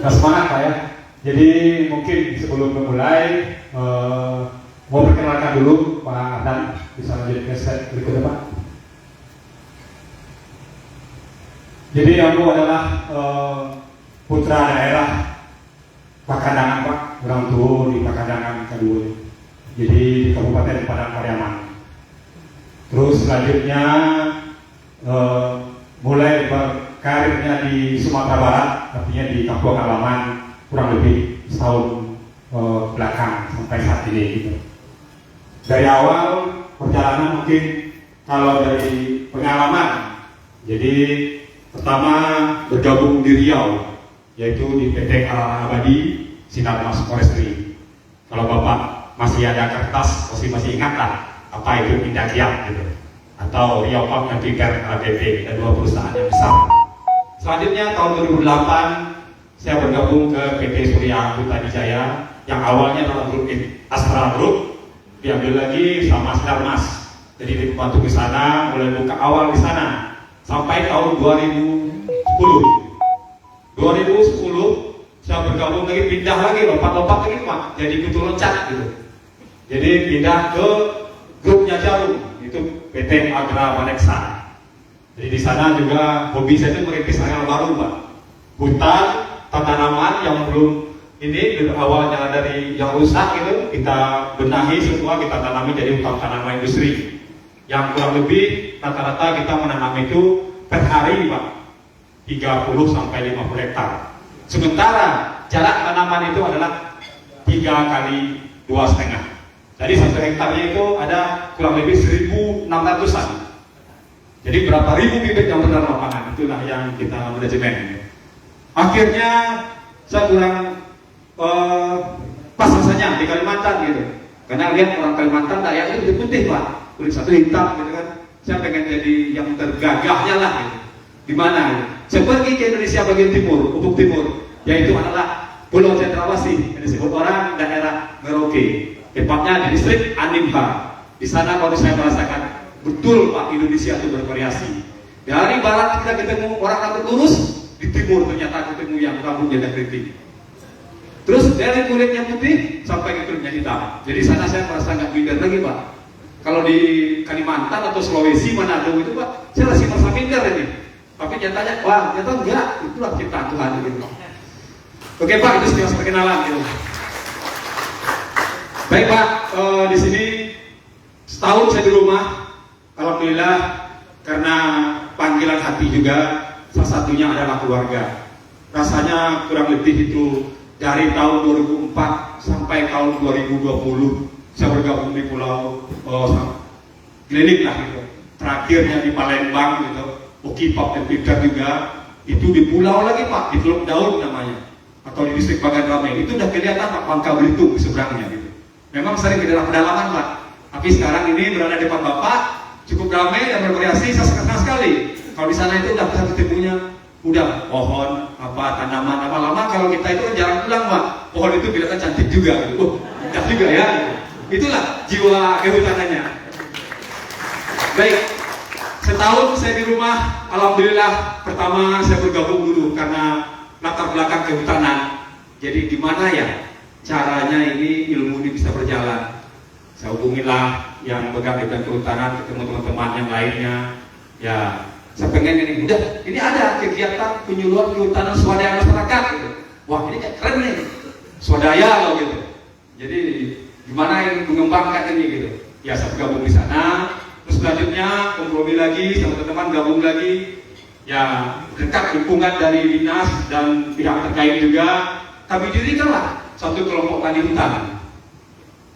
Nah, semangat Pak ya. Jadi mungkin sebelum memulai mau perkenalkan dulu Pak Ardan, bisa lanjut ke slide berikutnya Pak. Jadi aku adalah putra daerah Pakandangan Pak, orang tua di Pakandangan kedua. Jadi di Kabupaten Padang Pariaman. Terus selanjutnya mulai berkarirnya di Sumatera Barat, artinya di kampung halaman kurang lebih setahun belakang sampai saat ini gitu. Dari awal perjalanan mungkin kalau dari pengalaman, jadi pertama bergabung di Riau, yaitu di PT Karang Abadi Sinarmas Forestry. Kalau Bapak masih ada kertas, masih ingat lah apa itu Indah Kiat gitu, atau Riau Pub dan Piker LPP, ada dua perusahaan yang besar. Selanjutnya tahun 2008 saya bergabung ke PT Surya Huta Jaya yang awalnya dalam grup Astra Group, diambil lagi sama Sinarmas. Jadi dibantu di sana, mulai buka awal di sana sampai tahun 2010. 2010 saya bergabung lagi, pindah lagi, lompat-lompat lagi Pak, jadi kutu loncat gitu. Jadi pindah ke grupnya Jarum, itu PT Agra Maneksa. Jadi di sana juga hobi saya itu merintis area baru Pak, hutan, tanaman yang belum ini awalnya dari yang rusak gitu, kita benahi semua, kita tanami jadi hutan tanaman industri. Yang kurang lebih rata-rata kita menanam itu per hari Pak, 30 sampai 50 hektar. Sementara jarak tanaman itu adalah 3 kali 2,5. Jadi 1 hektarnya itu ada kurang lebih 1.600-an. Jadi berapa ribu bibit yang benar lapangan, itulah yang kita manajemen. Akhirnya saya kurang pas rasanya di Kalimantan gitu. Karena lihat orang Kalimantan dayanya itu putih Pak, kulit satu hitam gitu kan. Saya pengen jadi yang tergagahnya lah gitu. Di mana? Gitu. Saya pergi ke Indonesia bagian timur, ufuk timur, yaitu adalah Pulau Cendrawasih, yang disebut orang daerah Merauke. Tepatnya di distrik Animba. Di sana kalau saya merasakan betul Pak, Indonesia itu bervariasi. Dari barat kita ketemu orang rambut lurus, di timur ternyata ketemu yang rambutnya keriting. Terus dari kulitnya putih sampai ke kulitnya hitam. Jadi sana saya merasa nggak minder lagi Pak. Kalau di Kalimantan atau Sulawesi, Manado itu Pak, saya masih merasa minder ini. Tapi nyatanya, wah ternyata enggak, itulah ciptaan Tuhan gitu. Oke Pak, itu sekilas perkenalan gitu. Baik Pak, di sini setahun saya di rumah, alhamdulillah, karena panggilan hati juga, salah satunya adalah keluarga. Rasanya kurang lebih itu dari tahun 2004 sampai tahun 2020 saya bergabung di Pulau Klinik lah gitu. Terakhirnya di Palembang gitu, Ukipap dan Piker juga, itu di pulau lagi Pak, di Teluk Daun namanya, atau di distrik Bagan Ramai. Itu udah kelihatan Pak, Bangka Belitung di seberangnya gitu. Memang sering di dalam pedalaman Pak, tapi sekarang ini berada di depan Bapak, cukup ramai dan bervariasi, saya senang sekali. Kalau di sana itu udah bisa ketemunya, udah pohon, apa tanaman, lama-lama kalau kita itu kan jarang pulang Pak, pohon itu kelihatan cantik juga gitu. Indah juga ya. Itulah jiwa kehutanannya. Baik, setahun saya di rumah, alhamdulillah. Pertama saya bergabung dulu karena latar belakang kehutanan. Jadi gimana ya caranya ini ilmu ini bisa berjalan. Saya hubungilah yang pegang bidang kehutanan, ketemu teman-teman yang lainnya. Ya, saya pengen ini, udah, ini ada kegiatan penyuluhan kehutanan swadaya masyarakat gitu. Wah, ini keren nih, swadaya loh gitu. Jadi gimana yang mengembangkan ini gitu. Ya, saya gabung di sana. Terus selanjutnya kompromi lagi sama teman-teman, gabung lagi. Ya, dekat dukungan dari dinas dan pihak terkait juga. Kami dirikanlah satu kelompok tani hutan.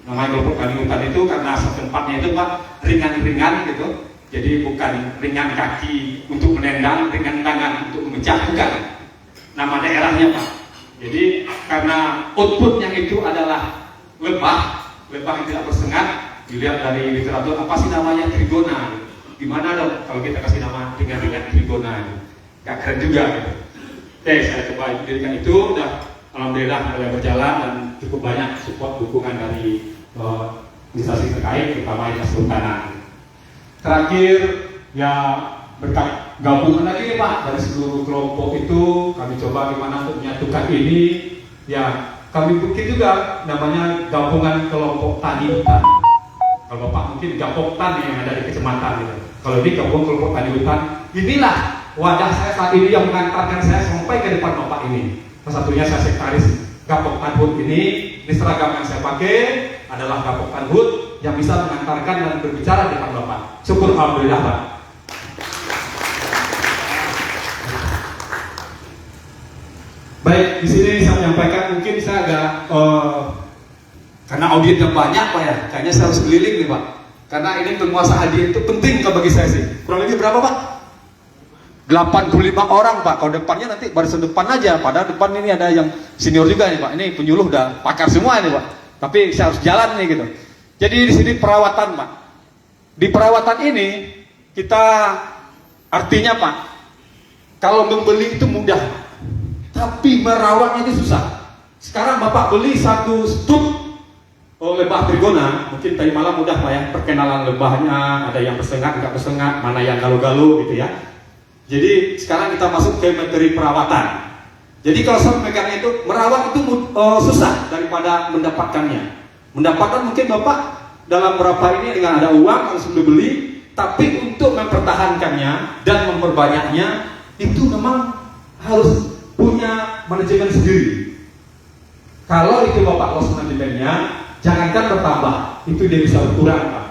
Namanya kelompok tani hutan itu karena tempatnya itu Pak ringan-ringan gitu. Jadi bukan ringan kaki untuk menendang, ringan tangan untuk memecah, bukan. Nama daerahnya Pak. Jadi karena outputnya itu adalah lebah yang tidak bersengat, dilihat dari literatur apa sih namanya trigona. Gimana dong kalau kita kasih nama ringan-ringan trigona? Gak keren juga gitu. Oke, saya coba dirikan itu, udah alhamdulillah mulai berjalan dan cukup banyak support dukungan dari instansi terkait, terutama dinas kehutanan. Terakhir ya berkat gabungan lagi nih Pak dari seluruh kelompok itu, kami coba gimana untuk menyatukan ini. Ya, kami bikin juga namanya gabungan kelompok tani hutan. Kalau Bapak mungkin Gapoktan yang ada di kecamatan gitu. Kalau ini gabungan kelompok tani hutan. Inilah wadah saya saat ini yang mengantarkan saya sampai ke depan Bapak ini. Salah satunya saya sekretaris Gapoktan Hut ini seragam yang saya pakai adalah Gapoktan Hut yang bisa mengantarkan dan berbicara di depan Bapak. Syukur alhamdulillah Pak. Baik, di sini saya menyampaikan mungkin saya agak karena audiensnya banyak Pak ya, kayaknya saya harus keliling nih Pak. Karena ini penguasa hadiah itu penting kalau bagi saya sih. Kurang lebih berapa Pak? 85 orang Pak. Kalau depannya nanti barisan depan aja. Padahal depan ini ada yang senior juga nih Pak. Ini penyuluh udah pakar semua nih Pak. Tapi saya harus jalan nih gitu. Jadi di sini perawatan Pak. Di perawatan ini kita artinya Pak, kalau membeli itu mudah, tapi merawatnya itu susah. Sekarang Bapak beli satu stuk lebah trigona, mungkin tadi malam mudah Pak ya, perkenalan lebahnya, ada yang bersengat, nggak bersengat, mana yang galau-galau gitu ya. Jadi sekarang kita masuk ke materi perawatan. Jadi kalau saya pegangnya itu, merawat itu susah daripada mendapatkannya. Mendapatkan mungkin Bapak dalam berapa ini dengan ada uang langsung dibeli, tapi untuk mempertahankannya dan memperbanyaknya itu memang harus punya manajemen sendiri. Kalau itu Bapak loss manajemennya, jangankan bertambah, itu dia bisa berkurang Pak.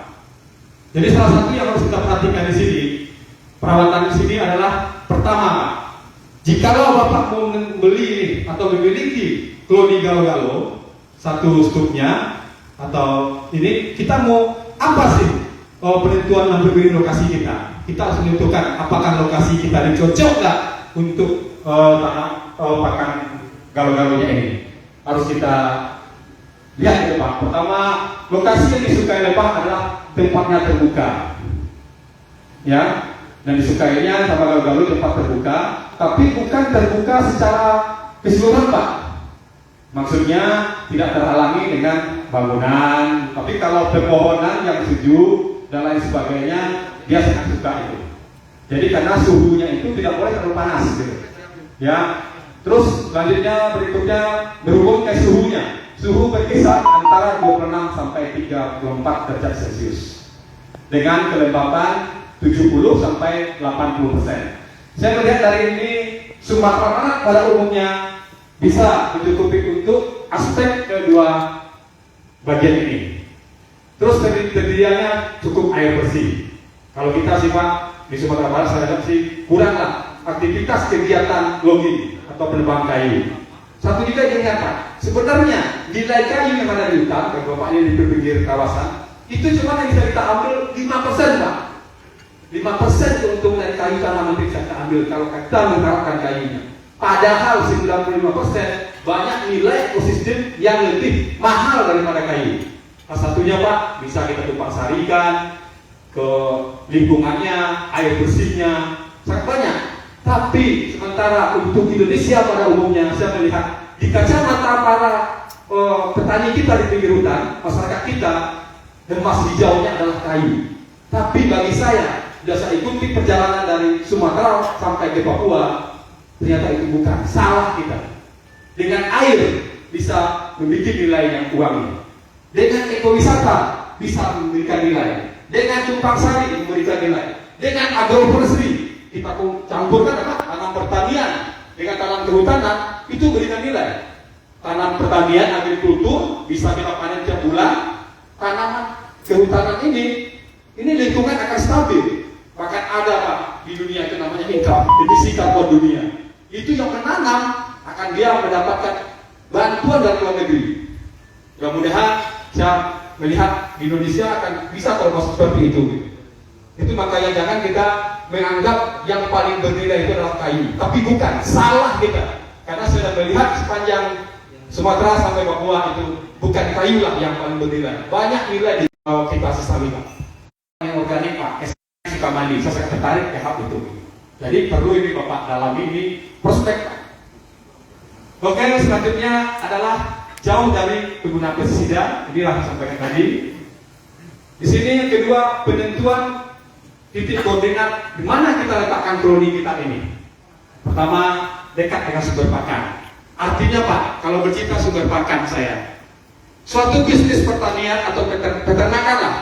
Jadi salah satu yang harus kita perhatikan di sini, perawatan di sini adalah pertama Pak, jikalau Bapak mau membeli atau memiliki kloni galo-galo satu stuknya, atau ini kita mau apa sih penentuan dan pemilihan lokasi kita? Kita harus menentukan apakah lokasi kita ini cocok nggak untuk tanam pakan galo-galonya ini. Harus kita lihat ya Pak. Pertama, lokasi yang disukai lebah adalah tempatnya terbuka, ya, dan disukainya sama galo-galo tempat terbuka, tapi bukan terbuka secara keseluruhan Pak. Maksudnya tidak terhalangi dengan bangunan, tapi kalau pepohonan yang sejuk dan lain sebagainya, dia sangat suka itu. Jadi karena suhunya itu tidak boleh terlalu panas gitu. Ya. Terus selanjutnya berikutnya berhubung ke suhunya. Suhu berkisar antara 26 sampai 34 derajat Celcius dengan kelembapan 70 sampai 80%. Saya melihat dari ini Sumatera Barat pada umumnya bisa mencukupi untuk aspek kedua bagian ini. Terus terdirinya cukup air bersih. Kalau kita simak di Sumatera Barat saya lihat sih kuranglah aktivitas kegiatan logging atau penebang kayu. Satu juga yang nyata, sebenarnya nilai kayu yang ada di hutan, kalau Bapaknya di pinggir kawasan, itu cuma yang bisa kita ambil 5% Pak. 5% keuntungan dari kayu tanaman bisa kita ambil kalau kita menerapkan kayunya. Padahal 95% banyak nilai ekosistem yang lebih mahal daripada kayu. Salah satunya Pak, bisa kita tumpang sarikan ke lingkungannya, air bersihnya, sangat banyak. Tapi sementara untuk Indonesia pada umumnya, saya melihat di kacamata para petani kita di pinggir hutan, masyarakat kita, emas hijaunya adalah kayu. Tapi bagi saya, sudah saya ikuti perjalanan dari Sumatera sampai ke Papua, ternyata itu bukan, salah kita. Dengan air bisa membuat nilai yang uang. Dengan ekowisata bisa memberikan nilai. Dengan tumpang sari memberikan nilai. Dengan agroforestry kita campurkan apa? Tanam pertanian dengan tanam kehutanan itu memberikan nilai. Tanam pertanian agrikultur bisa kita panen tiap bulan. Tanaman kehutanan ini lingkungan akan stabil. Bahkan ada Pak di dunia itu namanya income, emisi karbon dunia. Itu yang menanam akan dia mendapatkan bantuan dari luar negeri. Mudah-mudahan saya melihat di Indonesia akan bisa termasuk seperti itu. Itu makanya jangan kita menganggap yang paling bernilai itu adalah kayu, tapi bukan, salah kita. Karena sudah melihat sepanjang Sumatera sampai Papua itu bukan kayu lah yang paling bernilai. Banyak nilai di kita sesali Pak. Yang organik Pak, suka mandi, saya sangat tertarik ke hal itu. Jadi perlu ini Bapak dalam ini prospek Pak. Oke, selanjutnya adalah jauh dari penggunaan pestisida. Inilah yang sampaikan tadi. Di sini yang kedua, penentuan titik koordinat di mana kita letakkan koloni kita ini. Pertama, dekat dengan sumber pakan. Artinya Pak, kalau bercerita sumber pakan saya, suatu bisnis pertanian atau peternakan lah,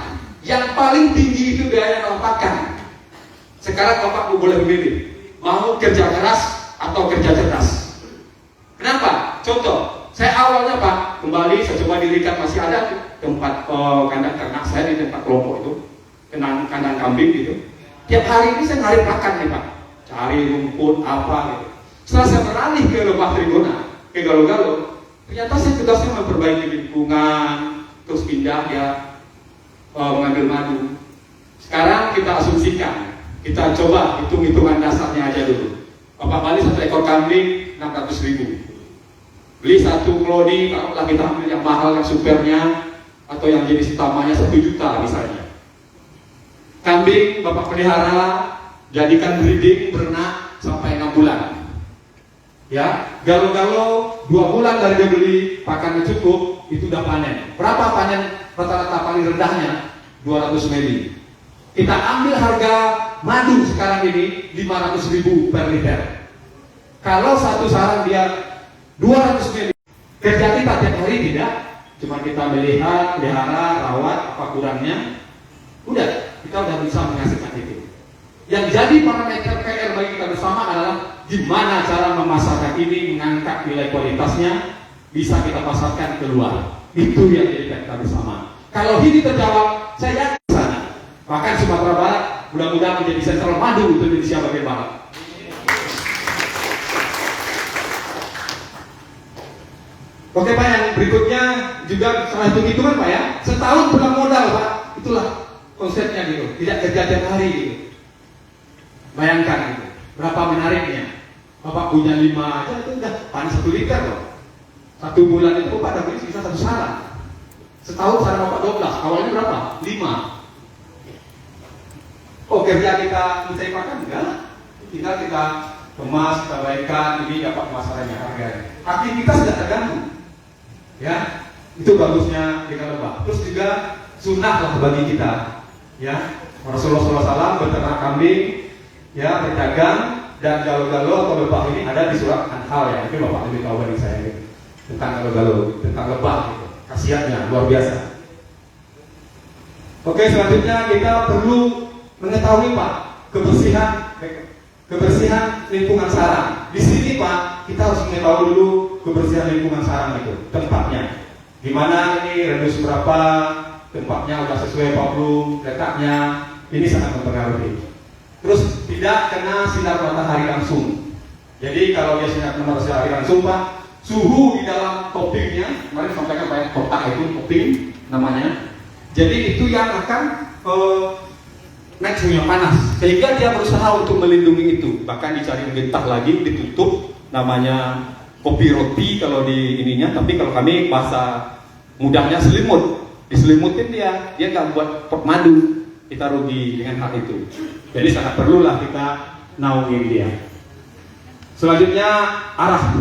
yang paling tinggi itu biaya dalam pakan. Sekarang Bapak boleh memilih, mau kerja keras atau kerja cerdas. Kenapa? Contoh, saya awalnya Pak, kembali saya coba dilihat masih ada tempat kandang ternak saya di tempat kelompok itu, kandang kambing gitu. Tiap hari ini saya cari pakan nih Pak, cari rumput apa gitu. Setelah saya beralih ke lebah trigona, ke galo-galo, ternyata saya tugasnya memperbaiki lingkungan, terus pindah ya mengambil madu. Sekarang kita asumsikan, kita coba hitung-hitungan dasarnya aja dulu. Bapak beli 1 ekor kambing 600.000. Beli 1 kloni, kalau kita ambil yang mahal yang supernya atau yang jenis utamanya 1 juta misalnya. Kambing Bapak pelihara, jadikan breeding, berenak sampai 6 bulan. Ya, galo-galo 2 bulan dari dia beli, pakannya cukup, itu udah panen. Berapa panen rata-rata paling rendahnya? 200 ml. Kita ambil harga madu sekarang ini 500.000 per liter. Kalau satu sarang dia 200 ml, kerja kita tiap hari tidak, cuma kita melihat, pelihara, rawat, apa kurangnya, udah, kita udah bisa menghasilkan itu. Yang jadi parameter PR bagi kita bersama adalah gimana cara memasarkan ini, mengangkat nilai kualitasnya, bisa kita pasarkan keluar. Itu yang jadi PR kita bersama. Kalau ini terjawab, saya yakin sana. Bahkan Sumatera Barat mudah-mudahan menjadi sentral madu untuk Indonesia bagian barat. Oke Pak, yang berikutnya juga setelah hitung-hitungan Pak ya, setahun pulang modal Pak, itulah konsepnya gitu, tidak kerja tiap hari gitu. Bayangkan gitu, berapa menariknya. Bapak punya 5 aja itu udah panen 1 liter loh. 1 bulan itu Bapak dapat bisa 1 sarang. Setahun sarang Bapak 12, awalnya berapa? 5. Oh kerja kita mencari pakan? Enggak. Tinggal kita kemas, kita baikkan, ini dapat pemasarannya harganya. Aktivitas tidak terganggu. Ya, itu bagusnya dengan lebah. Terus juga sunnah lah bagi kita. Ya, Rasulullah SAW beternak kambing, ya berdagang dan galo-galo atau lebah ini ada di surat An-Nahl ya. Mungkin Bapak lebih tahu dari saya gitu. Tentang galo-galo, tentang lebah gitu. Khasiatnya luar biasa. Oke, selanjutnya kita perlu mengetahui Pak kebersihan lingkungan sarang. Di sini Pak, kita harus mengetahui dulu kebersihan lingkungan sarang itu, tempatnya. Di mana ini radius berapa, tempatnya udah sesuai apa belum, letaknya, ini sangat mempengaruhi. Terus tidak kena sinar matahari langsung. Jadi kalau dia sinar matahari langsung Pak, suhu di dalam toppingnya, kemarin sampaikan Pak, kotak itu topping namanya. Jadi itu yang akan naik suhunya panas, sehingga dia berusaha untuk melindungi itu. Bahkan dicari getah lagi, ditutup, namanya kopi roti kalau di ininya. Tapi kalau kami bahasa mudahnya selimut, diselimutin dia nggak buat pot madu. Kita rugi dengan hal itu. Jadi sangat perlulah kita naungin dia. Selanjutnya arah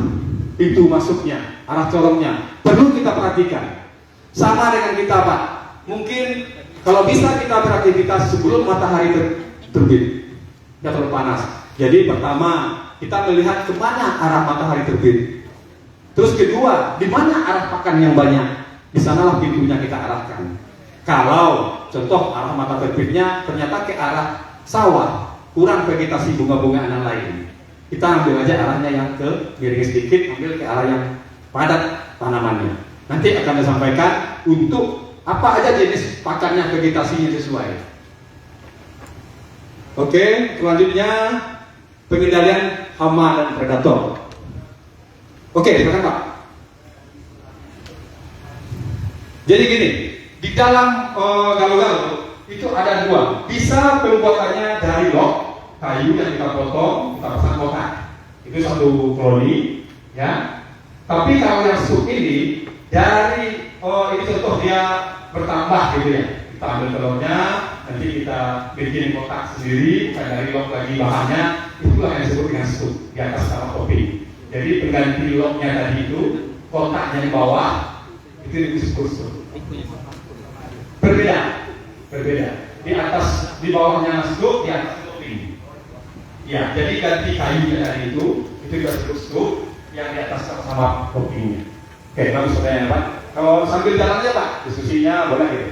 pintu masuknya, arah corongnya perlu kita perhatikan. Sama dengan kita Pak, mungkin kalau bisa kita beraktivitas sebelum matahari terbit, tidak terlalu panas. Jadi pertama kita melihat kemana arah matahari terbit. Terus kedua, di mana arah pakan yang banyak, di sanalah pintunya kita arahkan. Kalau contoh arah mata terbitnya ternyata ke arah sawah, kurang vegetasi bunga-bungaan yang lain, kita ambil aja arahnya yang ke miring sedikit, ambil ke arah yang padat tanamannya. Nanti akan disampaikan untuk apa aja jenis pakannya, vegetasinya sesuai. Oke, selanjutnya pengendalian hama dan predator. Oke, silakan Pak. Jadi gini, di dalam galo-galo itu ada 2. Bisa pembuatannya dari log, kayu yang kita potong, kita pasang kotak. Itu 1 koloni, ya. Tapi kalau yang sub ini dari ini contoh dia bertambah gitu ya. Kita ambil telurnya, nanti kita bikin kotak sendiri, kita dari log lagi bahannya, itulah yang disebut dengan scoop di atas sama topping. Jadi pengganti lognya tadi itu, kotaknya di bawah, itu disebut scoop. Berbeda. di atas, di bawahnya stroke, di atas topping. Ya, jadi ganti kayu dari itu dikasih stroke, yang di atas sama toppingnya. Oke, bagus pertanyaan Pak. Kalau sambil jalan aja Pak, diskusinya boleh gitu.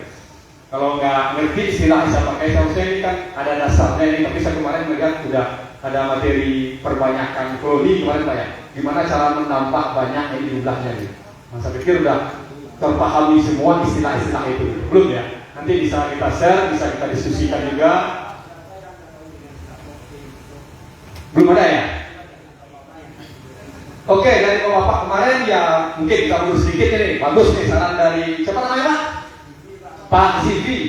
Kalau nggak ngerti istilah bisa pakai saya ini kan ada dasarnya ini, tapi saya kemarin melihat sudah ada materi perbanyakan koloni kemarin Pak ya. Gimana cara menambah banyak ini jumlahnya gitu. Nah, saya pikir udah terpahami semua istilah-istilah itu. Belum ya? Nanti bisa kita share, bisa kita diskusikan juga. Belum ada ya? Oke, dari Bapak kemarin ya mungkin kita mundur sedikit ini. Bagus nih saran dari siapa namanya Pak? Pak Sivi.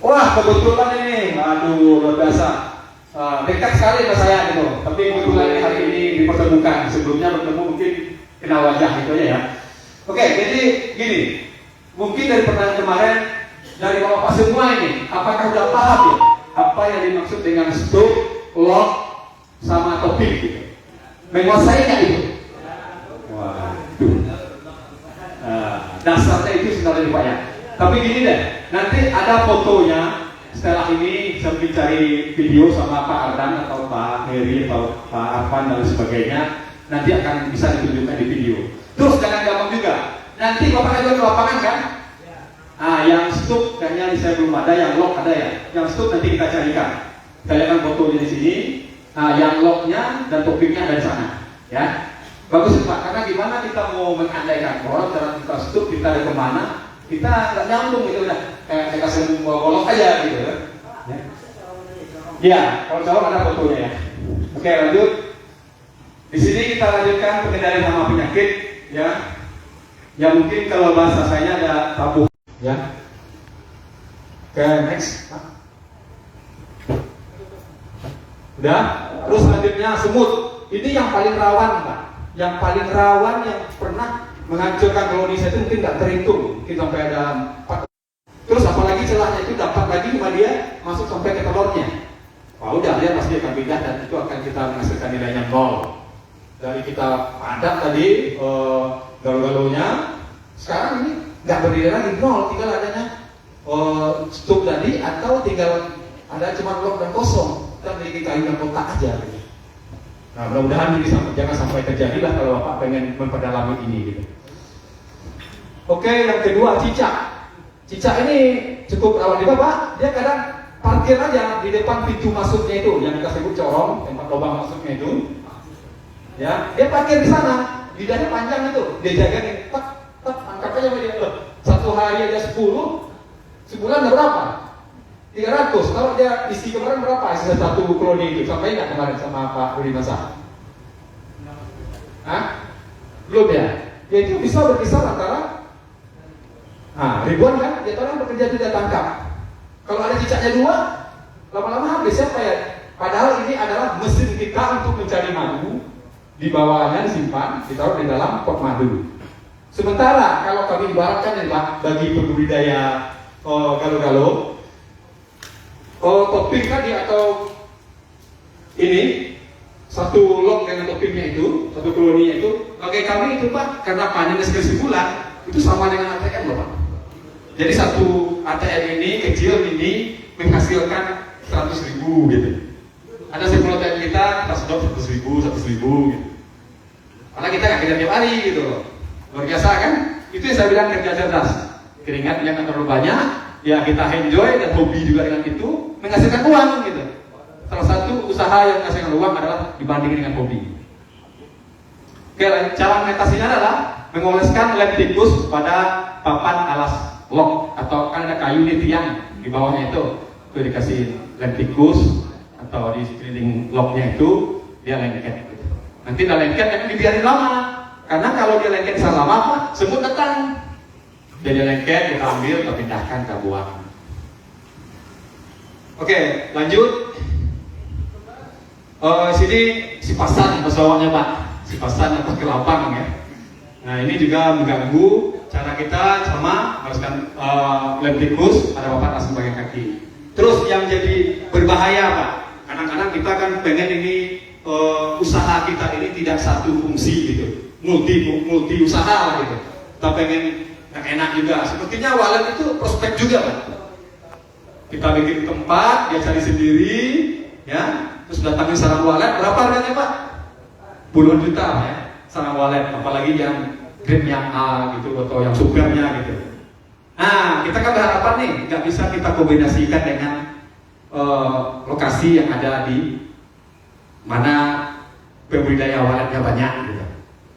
Wah kebetulan ini, aduh luar biasa. Dekat sekali sama saya gitu. Tapi kebetulan hari ini dipertemukan. Sebelumnya bertemu mungkin kenal wajah itu aja ya. Oke, jadi gini. Mungkin dari pertanyaan kemarin dari Bapak semua ini, apakah sudah paham ya apa yang dimaksud dengan stop, lock, sama topik gitu? Menguasai nggak itu? Waduh. Dasarnya itu sebenarnya Pak ya. Tapi gini deh, nanti ada fotonya. Setelah ini saya cari video sama Pak Ardan atau Pak Heri atau Pak Arfan dan sebagainya. Nanti akan bisa ditunjukkan di video. Terus jangan gampang juga. Nanti Bapak ada ke lapangan kan? Yang stop kayaknya saya belum ada, yang lock ada ya. Yang stop nanti kita carikan. Kita lihatkan fotonya di sini. Yang locknya dan topiknya ada di sana, ya. Bagus Pak, karena gimana kita mau mengandaikan bahwa cara kita stop, kita ada kemana, kita nggak nyambung gitu udah. Kayak kasih golok aja gitu, ya. Ya, kalau jawab ada fotonya ya. Oke, lanjut. Di sini kita lanjutkan pengendalian hama penyakit, ya. Ya mungkin kalau bahasa saya ada tabu, ya. Oke, next. Udah, terus selanjutnya semut. Ini yang paling rawan Pak. Yang paling rawan yang pernah menghancurkan koloni saya itu mungkin nggak terhitung. Mungkin sampai ada 4. Terus apalagi celahnya itu dapat lagi sama dia masuk sampai ke telurnya. Wah udah dia pasti akan pindah dan itu akan kita menghasilkan nilainya 0. Dari kita padat tadi galau-galaunya, sekarang ini nggak berdiri lagi 0, tinggal adanya stop tadi atau tinggal ada cuma lock dan kosong. Kita memiliki kayu yang kotak aja. Nah, mudah-mudahan ini jangan sampai terjadi lah kalau Bapak pengen memperdalami ini gitu. Oke, yang kedua cicak. Cicak ini cukup rawan juga Pak. Dia kadang parkir aja di depan pintu masuknya itu, yang kita sebut corong, tempat lubang masuknya itu. Ya, dia parkir di sana. Lidahnya panjang itu. Dia jagain, tak, angkat aja sama dia. Satu hari aja 10, sebulan ada berapa? 300. Kalau dia isi kemarin berapa? Isi satu koloni itu sampai nggak kemarin sama Pak Rudi Masa? Belum ya? Ya itu bisa berkisar antara ribuan kan? Dia orang bekerja tidak tangkap. Kalau ada cicaknya 2, lama-lama habis siapa ya? Padahal ini adalah mesin kita untuk mencari madu. Di bawahnya disimpan, ditaruh di dalam pot madu. Sementara kalau kami ibaratkan ya Pak, bagi pembudidaya galo-galo, topping tadi atau ini satu lock dengan toppingnya itu, satu koloninya itu, bagi kami itu Pak, karena panennya sekali sebulan, itu sama dengan ATM loh Pak. Jadi satu ATM ini kecil ini menghasilkan 100.000 gitu. Ada 10 ATM kita sedot 100.000 gitu. Karena kita nggak kerja tiap hari gitu loh. Luar biasa kan? Itu yang saya bilang kerja cerdas. Keringat yang terlalu banyak, ya kita enjoy dan hobi juga dengan itu, menghasilkan uang gitu. Salah satu usaha yang menghasilkan uang adalah dibandingkan dengan hobi. Oke, cara mengatasinya adalah mengoleskan lem tikus pada papan alas lock atau kan ada kayu di tiang di bawahnya itu dikasih lem tikus atau di sekeliling locknya itu dia lengket. Nanti dia lengket tapi dibiarin lama, karena kalau dia lengket salah lama apa? Semut datang. Jadi lengket kita ambil, kita pindahkan, kita buang. Oke, lanjut. Sini sipasan pesawatnya Pak, sipasan atau kelapang ya. Nah ini juga mengganggu cara kita sama haruskan lem tikus pada papan alas bagian kaki. Terus yang jadi berbahaya Pak, kadang-kadang kita kan pengen ini usaha kita ini tidak satu fungsi gitu, multi usaha gitu. Kita pengen yang enak juga. Sepertinya walet itu prospek juga, Pak. Kita bikin tempat, dia cari sendiri, ya. Terus datangin sarang walet, berapa harganya, Pak? Puluhan juta, ya. Sarang walet, apalagi yang grade yang A gitu atau yang supernya gitu. Nah, kita kan berharapan nih, nggak bisa kita kombinasikan dengan lokasi yang ada di mana pembudidaya waletnya banyak gitu.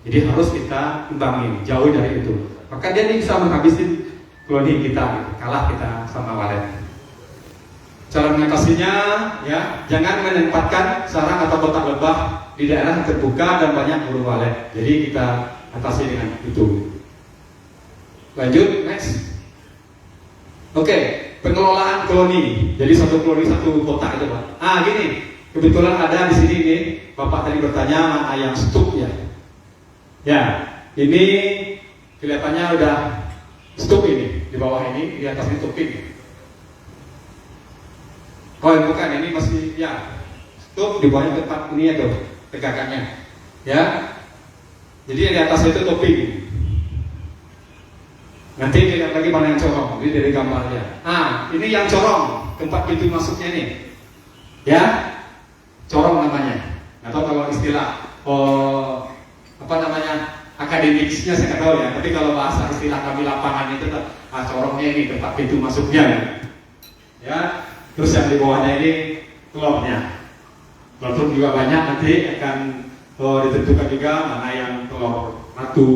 Jadi harus kita imbangin, jauh dari itu. Maka dia ini bisa menghabisin koloni kita, gitu. Kalah kita sama walet. Cara mengatasinya, ya, jangan menempatkan sarang atau kotak lebah di daerah yang terbuka dan banyak burung walet. Jadi kita atasi dengan itu. Lanjut, next. Oke, pengelolaan koloni. Jadi satu koloni satu kotak itu, Pak. Gini, kebetulan ada di sini nih, Bapak tadi bertanya mana yang stuck ya. Ya, ini kelihatannya udah stuck ini di bawah ini, di atas ini topik. Oh, bukan, ini masih ya stuck di bawahnya tempat ini ya tuh tegakannya. Ya, jadi di atas itu topik. Nanti lihat lagi mana yang corong, ini dari gambarnya. Ini yang corong, tempat pintu masuknya nih. Ya, corong namanya. Atau kalau istilah apa namanya akademiknya saya nggak tahu ya. Tapi kalau bahasa istilah kami lapangan itu corongnya ini tempat pintu masuknya. Ya, terus yang di bawahnya ini telurnya. Telur juga banyak, nanti akan ditentukan juga mana yang telur ratu,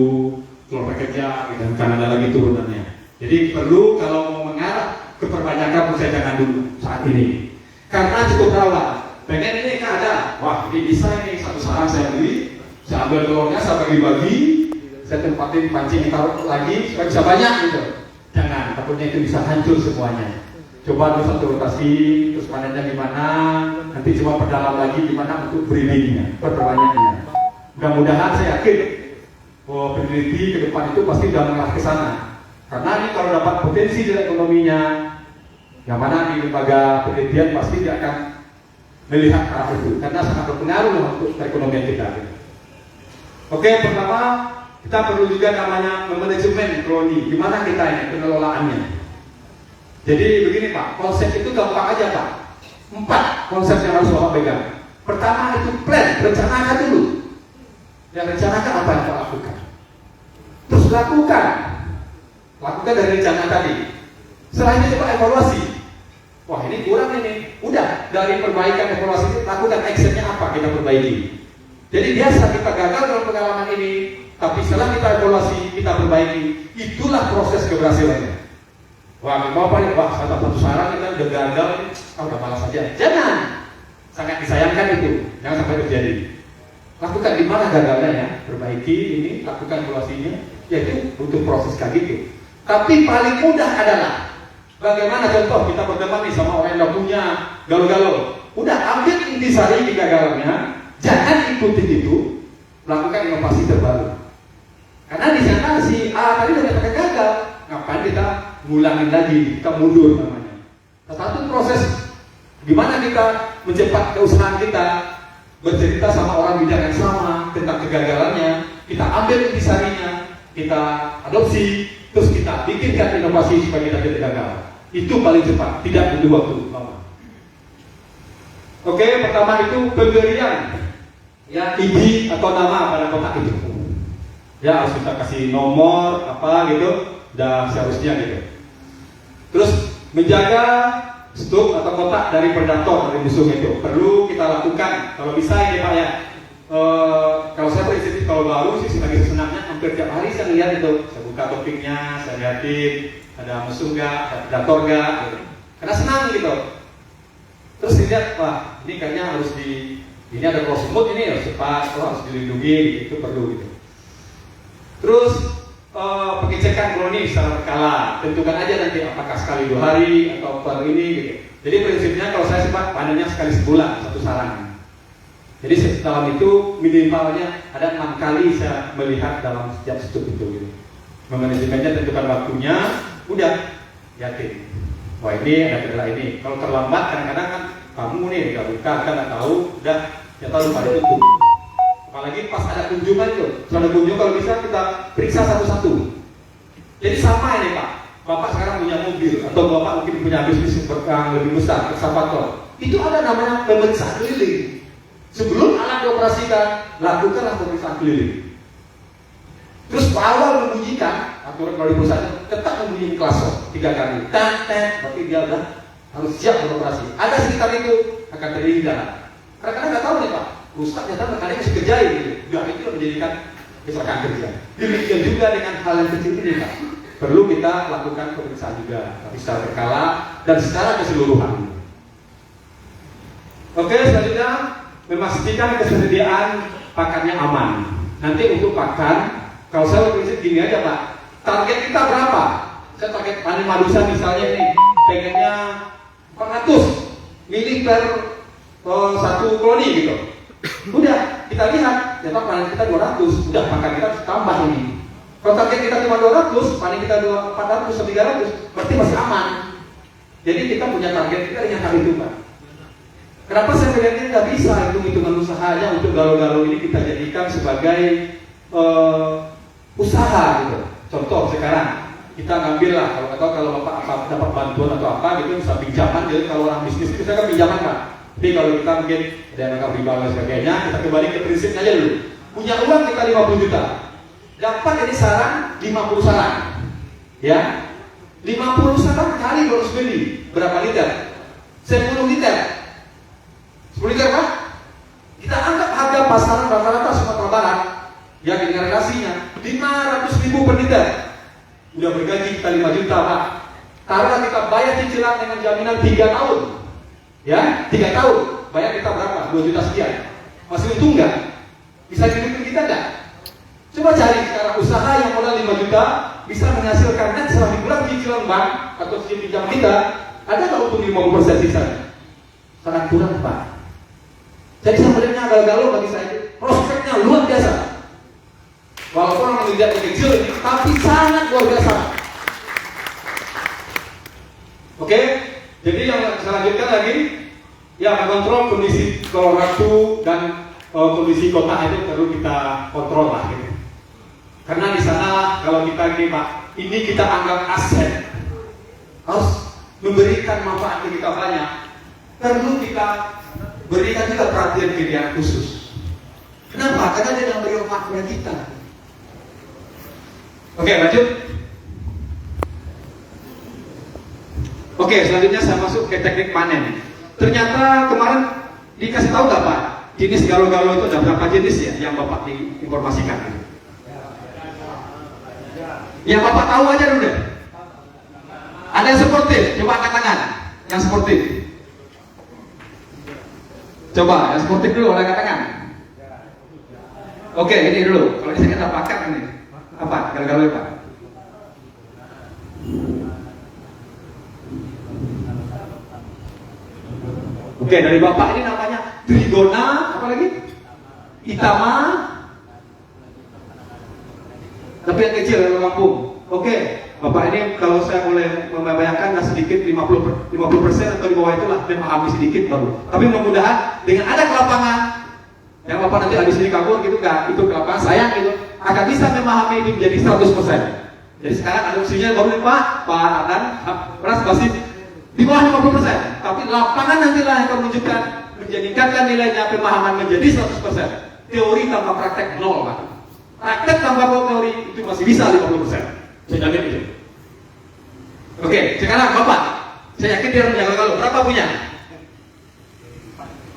telur pekerja, dan kan ada lagi turunannya. Jadi perlu kalau mau mengarah ke perbanyakan saya jangan dulu saat ini, karena cukup rawan. Pengen ini kan ada, wah ini bisa ini satu sarang saya beli, saya ambil telurnya, saya bagi-bagi, saya tempatin pancing taruh lagi supaya bisa banyak gitu. Jangan, takutnya itu bisa hancur semuanya. Coba dulu satu rotasi, terus panennya gimana, nanti coba perdalam lagi gimana untuk breedingnya, perbanyaknya. Mudah-mudahan saya yakin peneliti ke depan itu pasti sudah mengarah ke sana. Karena ini kalau dapat potensi dari ekonominya, yang mana di lembaga penelitian pasti dia akan melihat arah itu, karena sangat berpengaruh untuk perekonomian kita. Oke, pertama kita perlu juga namanya manajemen koloni. Gimana kita ini pengelolaannya? Jadi begini Pak, konsep itu gampang aja Pak. 4 konsep yang harus Bapak pegang. Pertama itu plan, rencanakan dulu. Yang rencanakan apa yang Bapak lakukan? Terus lakukan dari rencana tadi. Setelah itu coba evaluasi. Wah ini kurang ini. Udah dari perbaikan evaluasi lakukan actionnya apa kita perbaiki. Jadi biasa kita gagal dalam pengalaman ini, tapi setelah kita evaluasi, kita perbaiki, itulah proses keberhasilannya. Wah, mau apa nih? Wah, satu sarang kita udah gagal, udah malas saja. Jangan, sangat disayangkan itu, jangan sampai terjadi. Lakukan di mana gagalnya ya, perbaiki ini, lakukan evaluasinya, yaitu butuh proses kayak gitu. Tapi paling mudah adalah bagaimana contoh kita berdebat nih sama orang yang punya galau-galau. Udah ambil intisari kegagalannya. Jangan ikuti itu, lakukan inovasi terbaru. Karena di sana si A tadi udah pakai gagal, ngapain kita ngulangin lagi, kita mundur namanya. Satu proses gimana kita mencepat keusahaan kita, bercerita sama orang bidang yang sama tentang kegagalannya, kita ambil intisarinya, kita adopsi, terus kita bikinkan inovasi supaya kita tidak gagal. Itu paling cepat, tidak butuh waktu lama. Oke, pertama itu pemberian ya ID atau nama pada kotak itu. Ya harus kita kasih nomor apa gitu, dan seharusnya gitu. Terus menjaga stuk atau kotak dari predator, dari musuh itu perlu kita lakukan. Kalau bisa ini Pak ya. Kalau saya prinsip kalau baru sih sebagai senangnya hampir tiap hari saya lihat itu. Saya buka topiknya, saya lihatin ada musuh nggak, ada predator nggak, gitu. Karena senang gitu. Terus dilihat, wah ini kayaknya harus ini ada cross mood ini harus cepat, harus dilindungi, itu perlu gitu. Terus pengecekan koloni secara berkala, tentukan aja nanti apakah sekali 2 hari atau per ini gitu. Jadi prinsipnya kalau saya sempat panennya sekali sebulan satu sarang. Jadi dalam itu minimalnya ada 6 kali saya melihat dalam setiap stuk itu gitu. Memanajemennya tentukan waktunya, udah yakin. Wah ini ada kendala ini. Kalau terlambat kadang-kadang kan kamu nih nggak buka, kita nggak tahu, udah ya tahu pada tutup. Apalagi pas ada kunjungan itu, kalau ada kunjung kalau bisa kita periksa satu-satu. Jadi sama ini Pak, Bapak sekarang punya mobil atau Bapak mungkin punya bisnis yang lebih besar, eksavator. Itu ada namanya pemeriksaan keliling. Sebelum alat dioperasikan, lakukanlah pemeriksaan keliling. Terus awal membunyikan, aturan kalau di perusahaan tetap membunyi klason 3 kali. Tet, berarti dia udah harus siap beroperasi. Ada sekitar itu akan terjadi dalam. Kadang-kadang nggak tahu nih Pak, rusak ternyata kadang masih kerjain gitu. Nggak itu menjadikan kecelakaan kerja. Demikian juga dengan hal yang kecil ini Pak. Perlu kita lakukan pemeriksaan juga, tapi secara berkala dan secara keseluruhan. Oke, selanjutnya memastikan ketersediaan pakannya aman. Nanti untuk pakan, kalau saya prinsip gini aja Pak, target kita berapa? Saya target panen madusa misalnya nih, pengennya 400 mili per satu koloni gitu. Udah, kita lihat, ternyata panen kita 200, udah pakan kita harus tambah ini. Kalau target kita cuma 200, panen kita 400 atau 300, berarti masih aman. Jadi kita punya target kita dengan hal itu Pak. Kenapa saya melihatnya nggak bisa hitung-hitungan usahanya untuk galau-galau ini kita jadikan sebagai usaha gitu. Contoh sekarang kita ngambil lah, kalau nggak tahu kalau Bapak dapat bantuan atau apa gitu, bisa pinjaman. Jadi kalau orang bisnis itu saya kan pinjaman Pak. Tapi kalau kita mungkin ada yang agak riba dan sebagainya, kita kembali ke prinsipnya aja dulu. Punya uang kita 50 juta, dapat ini sarang 50 sarang, ya 50 sarang kali harus beli berapa liter? 10 liter. 10 liter Pak? Kita anggap harga pasaran rata-rata Sumatera Barat ya dengan relasinya 500.000 per liter. Udah bergaji kita 5 juta Pak. Taruhlah kita bayar cicilan dengan jaminan 3 tahun. Ya, 3 tahun. Bayar kita berapa? 2 juta sekian. Masih untung nggak? Bisa dihidupin kita nggak? Coba cari sekarang usaha yang modal 5 juta bisa menghasilkan net selama bulan cicilan bank atau cicilan pinjam kita. Ada nggak untung 50% sisanya? Sangat kurang Pak. Jadi saya melihatnya galau-galau bagi saya, prospeknya luar biasa. Walaupun orang melihatnya kecil ini, tapi sangat luar biasa. Oke, jadi yang selanjutnya lagi, ya mengontrol kondisi Colorado dan kondisi kota itu perlu kita kontrol lah. Gitu. Karena di sana kalau kita ini Pak, ini kita anggap aset, harus memberikan manfaat yang kita banyak. Perlu kita berikan juga perhatian pilihan khusus. Kenapa? Karena dia yang beri manfaat kepada kita. Oke, lanjut. Oke, selanjutnya saya masuk ke teknik panen. Ternyata kemarin dikasih tahu nggak Pak? Jenis galau-galau itu ada berapa jenis ya yang Bapak diinformasikan? Yang Bapak tahu aja dulu deh. Ada yang sportif, coba angkat tangan. Yang sportif. Coba, yang sportif dulu, angkat tangan. Oke, ini dulu. Kalau ini saya nggak pakai ini. Apa? Galau-galau Pak? Oke, dari Bapak ini namanya Trigona, apa lagi? Itama. Tapi yang kecil yang kampung. Oke, Bapak ini kalau saya boleh membayangkan nggak sedikit 50% atau di bawah itulah memahami sedikit baru. Tapi mudah-mudahan dengan ada ke lapangan yang Bapak nanti habis ini kabur gitu nggak ikut ke lapangan sayang gitu akan bisa memahami ini menjadi 100%. Jadi sekarang ada opsinya baru nih Pak Adan beras masih di bawah 50%. Tapi lapangan nantilah yang akan menunjukkan menjadikan nilainya pemahaman menjadi 100%. Teori tanpa praktek 0 Pak. Praktek tanpa teori itu masih bisa 50%. Saya jamin itu. Oke, sekarang Bapak, saya yakin dia menjaga kalau berapa punya?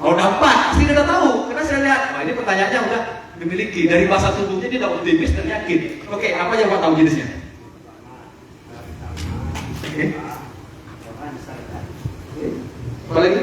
Oh dapat, pasti dia udah tahu. Karena saya lihat, wah ini pertanyaannya udah dimiliki dari bahasa tubuhnya dia udah optimis dan yakin. Oke, apa yang Bapak tahu jenisnya? Oke. Apa lagi?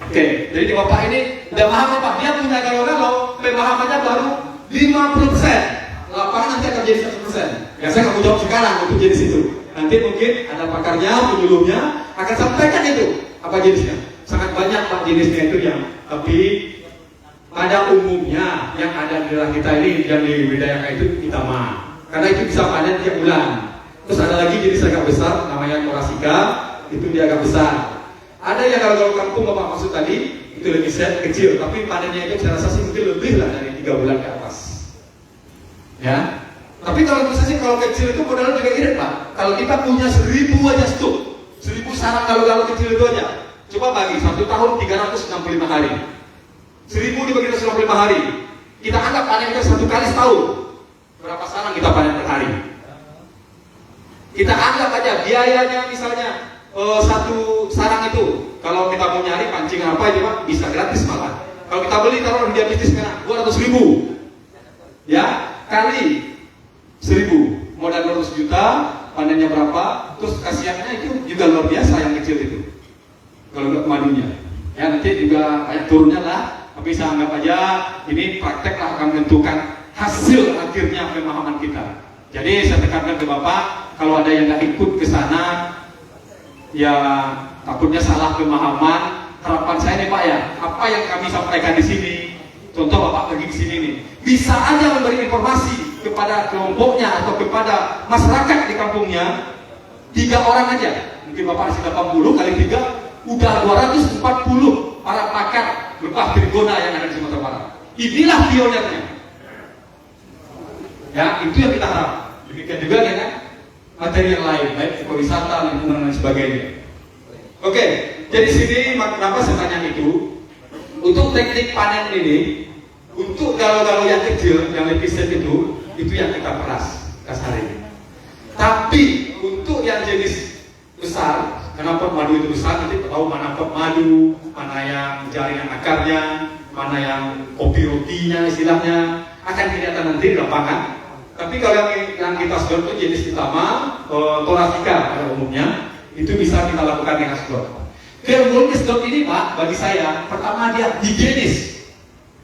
Oke, jadi di Bapak ini udah paham Bapak, dia punya galau-galau, pemahamannya baru 50%. Lapangan nanti akan jadi 100%. Ya saya nggak mau jawab sekarang untuk jenis itu. Nanti mungkin ada pakarnya, penyuluhnya akan sampaikan itu apa jenisnya. Sangat banyak Pak jenisnya itu yang, tapi pada umumnya yang ada di daerah kita ini yang di wilayah itu Itama. Karena itu bisa panen tiap bulan. Terus ada lagi jenis agak besar namanya Korasika, itu dia agak besar. Ada yang kalau kampung Bapak maksud tadi itu lebih kecil, tapi panennya itu saya rasa sih mungkin lebih lah dari 3 bulan ke atas. Ya, Tapi kalau bisa sih kalau kecil itu modalnya juga irit Pak. Kalau kita punya 1000 aja stok, 1000 sarang galau-galau kecil itu aja. Coba bagi 1 tahun 365 hari. 1000 dibagi 365 hari. Kita anggap panen kita 1 kali setahun. Berapa sarang kita panen per hari? Kita anggap aja biayanya misalnya satu sarang itu, kalau kita mau nyari pancingan apa aja Pak, bisa gratis malah. Kalau kita beli taruh di bisnis sekarang 200.000, ya kali 1000, modal 200 juta, panennya berapa? Terus kasihannya itu juga luar biasa yang kecil itu. Kalau untuk madunya, ya nanti juga banyak turunnya lah. Tapi saya anggap aja ini praktek lah akan menentukan hasil akhirnya pemahaman kita. Jadi saya tekankan ke Bapak, kalau ada yang nggak ikut ke sana, ya takutnya salah pemahaman. Harapan saya nih Pak ya, apa yang kami sampaikan di sini, contoh Bapak pergi ke sini nih, bisa aja memberi informasi kepada kelompoknya atau kepada masyarakat di kampungnya 3 orang aja. Mungkin Bapak kasih 80 kali 3, udah 240 para pakar lebah trigona yang ada di Sumatera Barat. Inilah pionirnya. Ya, itu yang kita harap. Demikian juga dengan materi yang lain, baik ekowisata, lingkungan dan sebagainya. Oke, jadi sini kenapa saya tanya itu? Untuk teknik panen ini, untuk galau-galau yang kecil, yang lepiset itu yang kita peras kasarnya. Tapi untuk yang jenis besar, karena pot madu itu besar, nanti tahu mana pot madu, mana yang jaringan akarnya, mana yang kopi rotinya istilahnya, akan kelihatan nanti di lapangan. Tapi kalau yang kita sedot itu jenis utama torafika pada umumnya, itu bisa kita lakukan dengan sedot. Keunggulan sedot ini Pak, bagi saya, pertama dia higienis,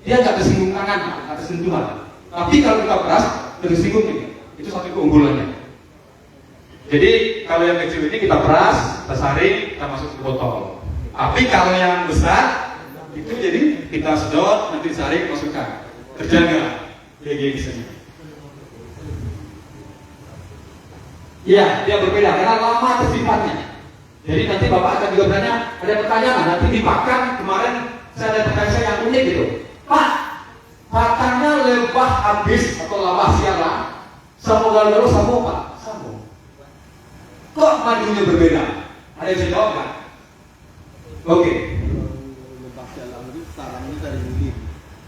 dia nggak tersinggung tangan, nggak tersentuhan. Tapi kalau kita peras, tersinggung ini, itu satu keunggulannya. Jadi kalau yang kecil ini kita peras, kita saring, kita masuk ke botol. Tapi kalau yang besar, itu jadi kita sedot, nanti saring, masukkan. Terjaga, higienisnya. Iya, dia berbeda karena lama tersimpannya. Jadi nanti Bapak akan juga bertanya, ada pertanyaan, nanti dipakar kemarin saya ada pertanyaan saya yang unik gitu. Pak, pakannya lebah habis atau labah siaran, sama galau sama Pak, sama. Kok madunya berbeda? Ada yang bisa jawab nggak? Oke. Lebah siaran itu sarangnya dari lilit.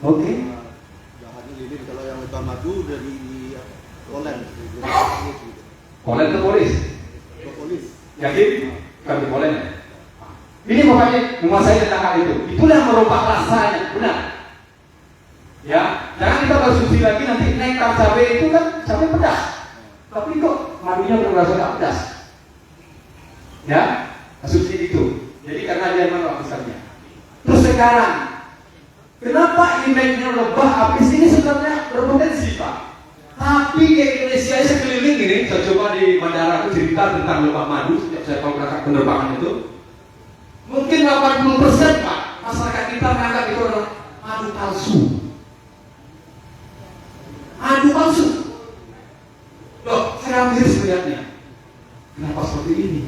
Oke. Bahannya lilit. Kalau yang lebah madu dari polen. Polen itu polis. Propolis. Yakin? Kami polen. Ini pokoknya menguasai tentang hal itu. Itulah yang merubah rasanya, benar. Ya, jangan kita konsumsi lagi nanti nektar cabai itu kan cabai pedas. Tapi kok madunya berasa nggak pedas? Ya, asumsi itu. Jadi karena dia menolak misalnya. Terus sekarang, kenapa image-nya lebah habis ini sebenarnya berpotensi Pak? Tapi di Indonesia sekeliling ini, saya coba di bandara itu cerita tentang lebah madu setiap saya kalau berangkat penerbangan itu, mungkin 80% Pak masyarakat kita menganggap itu adalah madu palsu. Madu palsu. Loh, saya miris melihatnya. Kenapa seperti ini?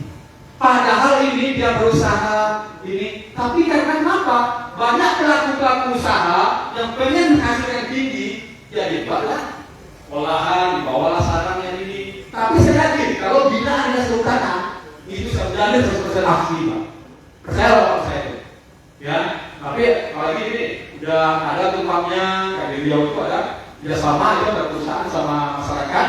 Padahal ini dia berusaha ini, tapi karena kenapa? Banyak pelaku-pelaku usaha yang pengen hasil yang tinggi, ya dibawa olahan, dibawalah sarang yang ini. Tapi saya yakin kalau bila ada sultanan, itu sebenarnya 100% asli Pak. Percaya Pak saya. Ya, tapi apalagi ini udah ada tumpangnya, kayak di Riau itu ada kerjasama itu ada perusahaan sama masyarakat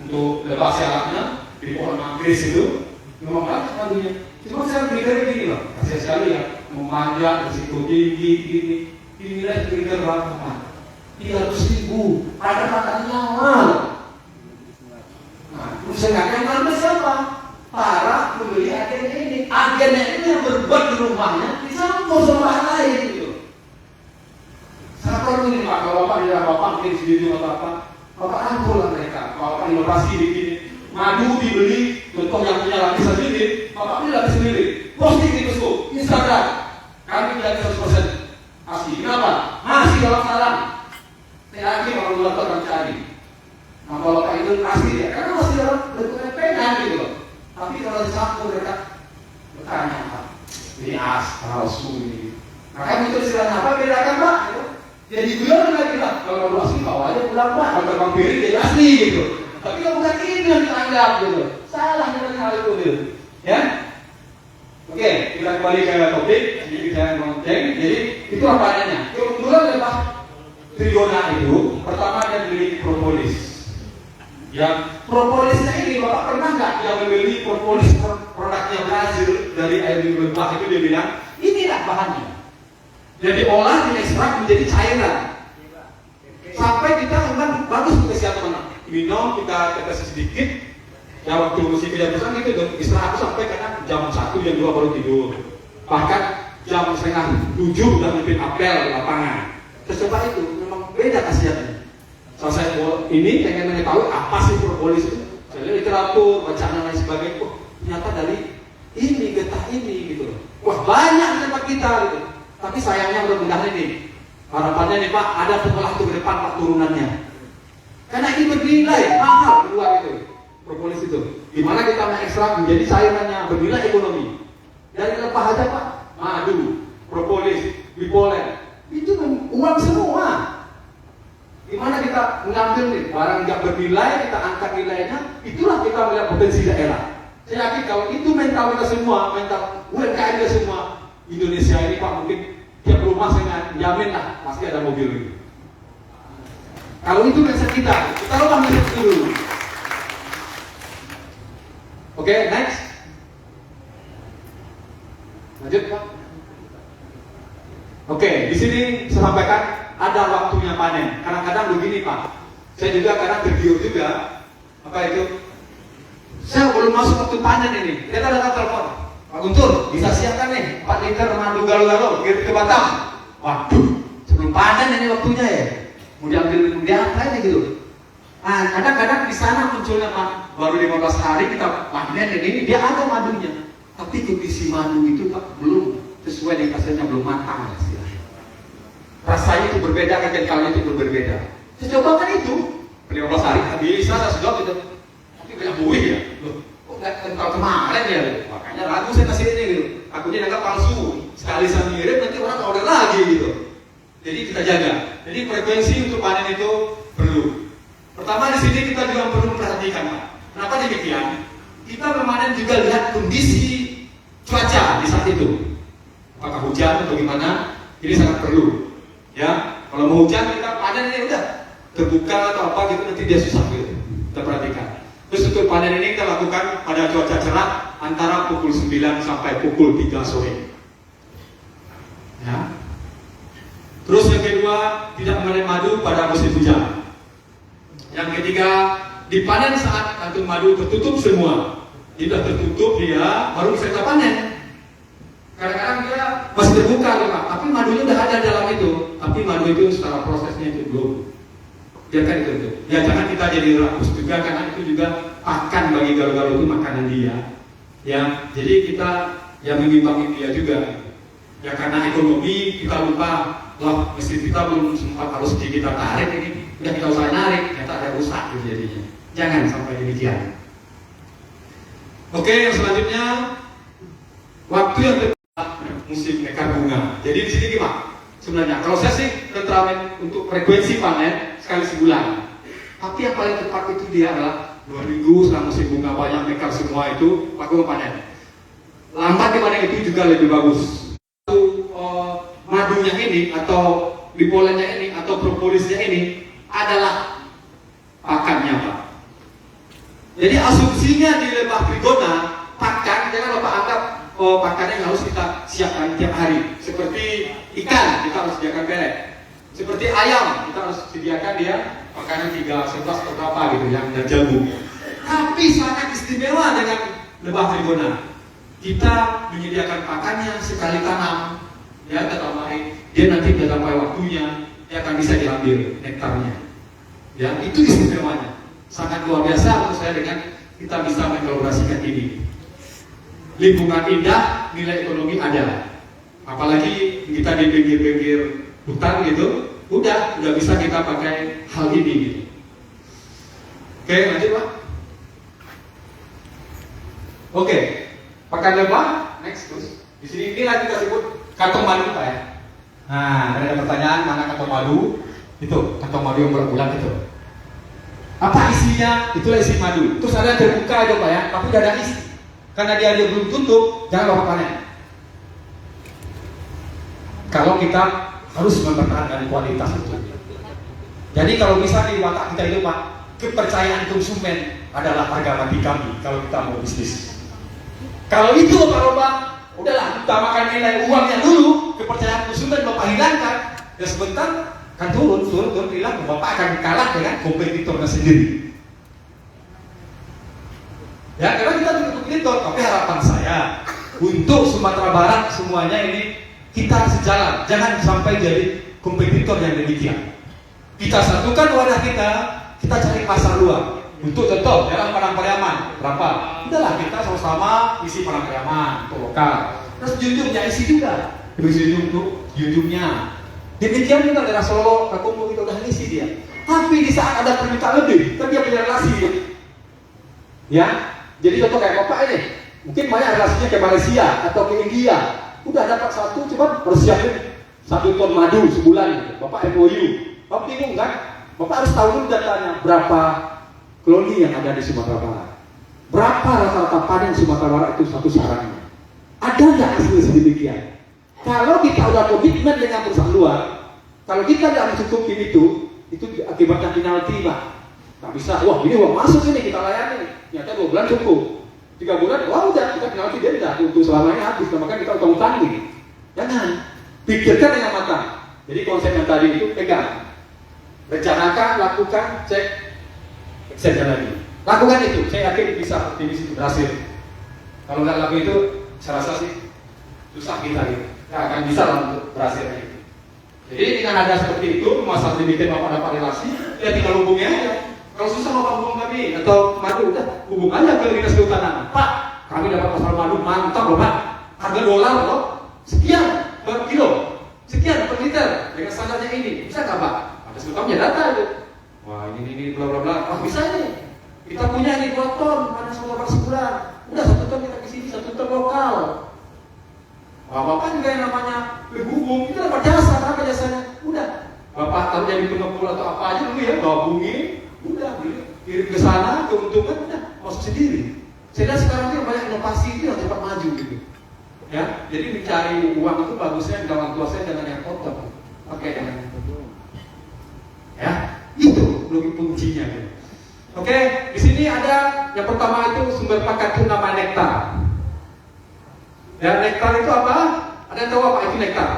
untuk lebah siarannya di pohon manggis itu. Memang bagus madunya. Cuma saya mikirnya begini loh, kasihan sekali ya, memanjat risiko tinggi ini. Inilah kira-kira berapa Pak? 300.000, ada katanya mahal. Nah, usahakan mana siapa? Para pembeli agen ini. Agennya itu yang berbuat di rumahnya dicampur sama bahan lain gitu. Sangat perlu nih Pak, kalau Bapak tidak Bapak mungkin sendiri atau apa, Bapak rangkul lah mereka. Bapak inovasi begini, madu dibeli, contoh yang punya lapisan sendiri, Bapak beli lapis sendiri, posting di Facebook, Instagram, kami menjadi 100% asli. Kenapa? Masih dalam sarang. Saya yakin kalau Bapak akan cari. Nah kalau Bapak itu asli ya, karena masih dalam bentuknya pengen gitu loh. Tapi kalau dicampur mereka bertanya Pak, ini palsu ini. Makanya itu istilahnya apa? Bedakan Pak. Jadi bilang lagi lah, kalau asli bawa aja pulang Pak. Kalau terbang piring jadi asli gitu. Tapi kalau bukan ini yang dianggap gitu, salah dengan hal itu gitu. Ya, oke, kita kembali ke topik. Jadi kita ngonceng. Jadi itu apa adanya. Keunggulan lebah trigona itu pertama dia memiliki propolis. Yang propolisnya ini bapak pernah nggak yang membeli propolis produknya Brazil dari air lebah itu dia bilang inilah bahannya. Jadi diolah, diekstrak menjadi cairan. Sampai kita memang bagus untuk kesehatan anak. Minum kita tetes sedikit. Ya waktu mesti kejabutan gitu dong. Istirahat sampai kadang jam 1 jam 2 baru tidur. Bahkan jam setengah 7 udah mimpin apel di lapangan. Terus coba itu memang beda khasiatnya. Kalau saya ini pengen mengetahui apa sih propolis itu. Saya lihat literatur, bacaan dan lain sebagainya. Wah, ternyata dari ini getah ini gitu. Wah, banyak di tempat kita gitu. Tapi sayangnya mudah-mudahan ini harapannya nih Pak, ada sekolah itu ke depan Pak turunannya. Karena ini bernilai mahal keluar itu propolis itu. Gimana kita mengekstrak menjadi cairannya bernilai ekonomi. Dari lebah aja Pak, madu, propolis, bipolen, itu uang semua. Gimana kita mengambil nih barang nggak bernilai, kita angkat nilainya, itulah kita melihat potensi daerah. Saya yakin kalau itu mental kita semua, mental UMKM kita semua, Indonesia ini Pak mungkin tiap rumah saya jamin lah pasti ada mobil ini. Kalau itu mindset kita ubah mindset itu dulu. Oke, next. Lanjut Pak. Oke, di sini saya sampaikan ada waktunya panen. Kadang-kadang begini Pak, saya juga kadang tergiur juga. Apa itu? Saya belum masuk waktu panen ini. Kita datang telepon. Pak Guntur, bisa siapkan nih 4 liter madu galo-galo kirim ke Batam. Waduh, sebelum panen ini waktunya ya. Mau diambil apa aja gitu. Nah, kadang-kadang di sana munculnya Pak, baru 15 hari kita panen ini dia ada madunya. Tapi kondisi madu itu Pak belum sesuai dengan hasilnya, belum matang ya. Rasanya itu berbeda, kentalnya itu berbeda. Saya coba kan itu 15 hari bisa saya sedot itu. Tapi banyak buih ya. Loh, kok nggak kental kemarin ya? Makanya ragu saya kasih ini gitu. Akunya dianggap palsu. Sekali saya ngirim nanti orang order lagi gitu. Jadi kita jaga. Jadi frekuensi untuk panen itu perlu. Pertama di sini kita juga perlu memperhatikan Pak. Kenapa demikian? Kita memanen juga lihat kondisi cuaca di saat itu. Apakah hujan atau gimana? Ini sangat perlu. Ya, kalau mau hujan kita panen ini udah terbuka atau apa gitu nanti dia susah gitu. Kita perhatikan. Terus untuk panen ini kita lakukan pada cuaca cerah antara pukul 9 sampai pukul 3 sore. Ya. Terus yang kedua, tidak memanen madu pada musim hujan. Yang ketiga, dipanen saat kantung madu tertutup semua. Tidak tertutup dia baru bisa kita panen. Kadang-kadang dia masih terbuka tuh Pak, tapi madunya udah ada dalam itu. Tapi madu itu secara prosesnya itu belum. Biarkan itu. Ya jangan kita jadi rakus juga karena itu juga pakan bagi galo-galo itu makanan dia. Ya, jadi kita yang mengimbangi dia juga. Ya karena ekonomi kita lupa, lah mesin kita belum sempat harus kita tarik ini, udah kita usah narik, ternyata ada rusak gitu jadinya. Jangan sampai demikian. Oke, yang selanjutnya waktu yang musim mekar bunga. Jadi di sini gimana? Sebenarnya kalau saya sih tenteramen untuk frekuensi panen sekali sebulan. Tapi yang paling tepat itu dia adalah 2 minggu setelah musim bunga banyak mekar semua itu lakukan panen. Lambat dipanen itu juga lebih bagus. Madunya ini atau bipolennya ini atau propolisnya ini adalah pakannya Pak. Jadi asumsinya di lebah trigona pakan jangan Bapak anggap pakannya harus kita siapkan tiap hari. Seperti ikan kita harus sediakan pelet. Seperti ayam kita harus sediakan dia makanan 3, 11 atau berapa gitu yang jagung. Tapi sangat istimewa dengan lebah trigona. Kita menyediakan pakannya sekali tanam. Ya, kita tambahin, dia nanti sudah sampai waktunya, dia akan bisa diambil nektarnya. Ya, itu istimewanya. Sangat luar biasa menurut saya dengan kita bisa mengkolaborasikan ini. Lingkungan indah, nilai ekonomi ada. Apalagi kita di pinggir-pinggir hutan gitu, udah bisa kita pakai hal ini gitu. Oke, lanjut Pak. Oke, pakan lebah, next terus. Di sini inilah kita sebut kantong madu Pak ya. Nah, ada pertanyaan mana kantong madu? Itu kantong madu yang bulat-bulat itu. Apa isinya? Itulah isi madu. Terus ada yang terbuka itu Pak ya, tapi udah ada isi. Karena dia belum tutup, jangan Bapak panen. Kalau kita harus mempertahankan kualitas itu. Jadi kalau bisa di watak kita itu Pak, kepercayaan konsumen adalah harga mati kami kalau kita mau bisnis. Kalau itu Bapak, udahlah utamakan nilai uangnya dulu, kepercayaan konsumen Bapak hilangkan, dan sebentar kan turun bilang Bapak akan kalah dengan kompetitornya sendiri. Ya, karena kita butuh kompetitor, tapi harapan saya untuk Sumatera Barat semuanya ini kita sejalan, jangan sampai jadi kompetitor yang demikian. Kita satukan wadah kita cari pasar luar. Untuk contoh, dalam Padang Pariaman, berapa? Udahlah kita sama-sama isi Padang Pariaman, untuk lokal. Terus junjungnya isi juga, junjungnya. Demikian juga daerah Solo, Kakumbu kita udah ngisi dia. Tapi di saat ada permintaan lebih, kan dia punya relasi. Ya, jadi contoh kayak Bapak ini, mungkin banyak relasinya ke Malaysia atau ke India. Udah dapat satu, coba persiapin 1 ton madu sebulan. Bapak MOU, Bapak bingung kan? Bapak harus tahu dulu datanya berapa koloni yang ada di Sumatera Barat. Berapa rata-rata panen Sumatera Barat itu satu sarangnya? Ada nggak hasil sedemikian? Kalau kita udah komitmen dengan perusahaan luar, kalau kita tidak mencukupin itu akibatnya penalti Pak. Nggak bisa, wah ini uang masuk ini kita layani. Ternyata 2 bulan cukup, 3 bulan, wah udah kita penalti dia tidak untuk selama ini habis, maka kita utang-utangi. Jangan, pikirkan dengan matang. Jadi konsep yang tadi itu pegang, rencanakan, lakukan, cek, saja lagi. Lakukan itu, saya yakin bisa optimis itu berhasil. Kalau nggak lakukan itu, saya rasa sih susah kita gitu. Nggak akan bisa lah untuk berhasil itu. Jadi dengan ada seperti itu, masa dibikin Bapak dapat relasi, ya tinggal hubungi aja. Kalau susah Bapak hubung kami atau madu, udah hubung aja ke Dinas Kehutanan. Pak, kami dapat pasar madu mantap loh Pak. Harga dolar loh, sekian per kilo, sekian per liter dengan standarnya ini. Bisa nggak Pak? Ada sebetulnya data itu. Wah ini bla bla bla. Wah bisa nih. Kita punya ini 2 ton, mana sebulan. Udah 1 ton kita ke sini, 1 ton lokal. Wah, Bapak juga yang namanya berhubung, itu dapat jasa, apa jasanya? Udah, Bapak taruh jadi pengepul atau apa aja dulu ya, gabungin, udah, kirim ke sana, keuntungan, udah, masuk sendiri. Saya lihat sekarang itu banyak inovasi itu yang cepat maju gitu. Ya, jadi mencari uang itu bagusnya di orang tua saya dengan yang kotor, pakai dengan yang kotor. Ya, itu lebih kuncinya. Gitu. Oke, di sini ada yang pertama itu sumber pakan itu nama nektar. Ya, nektar itu apa? Ada yang tahu apa itu nektar?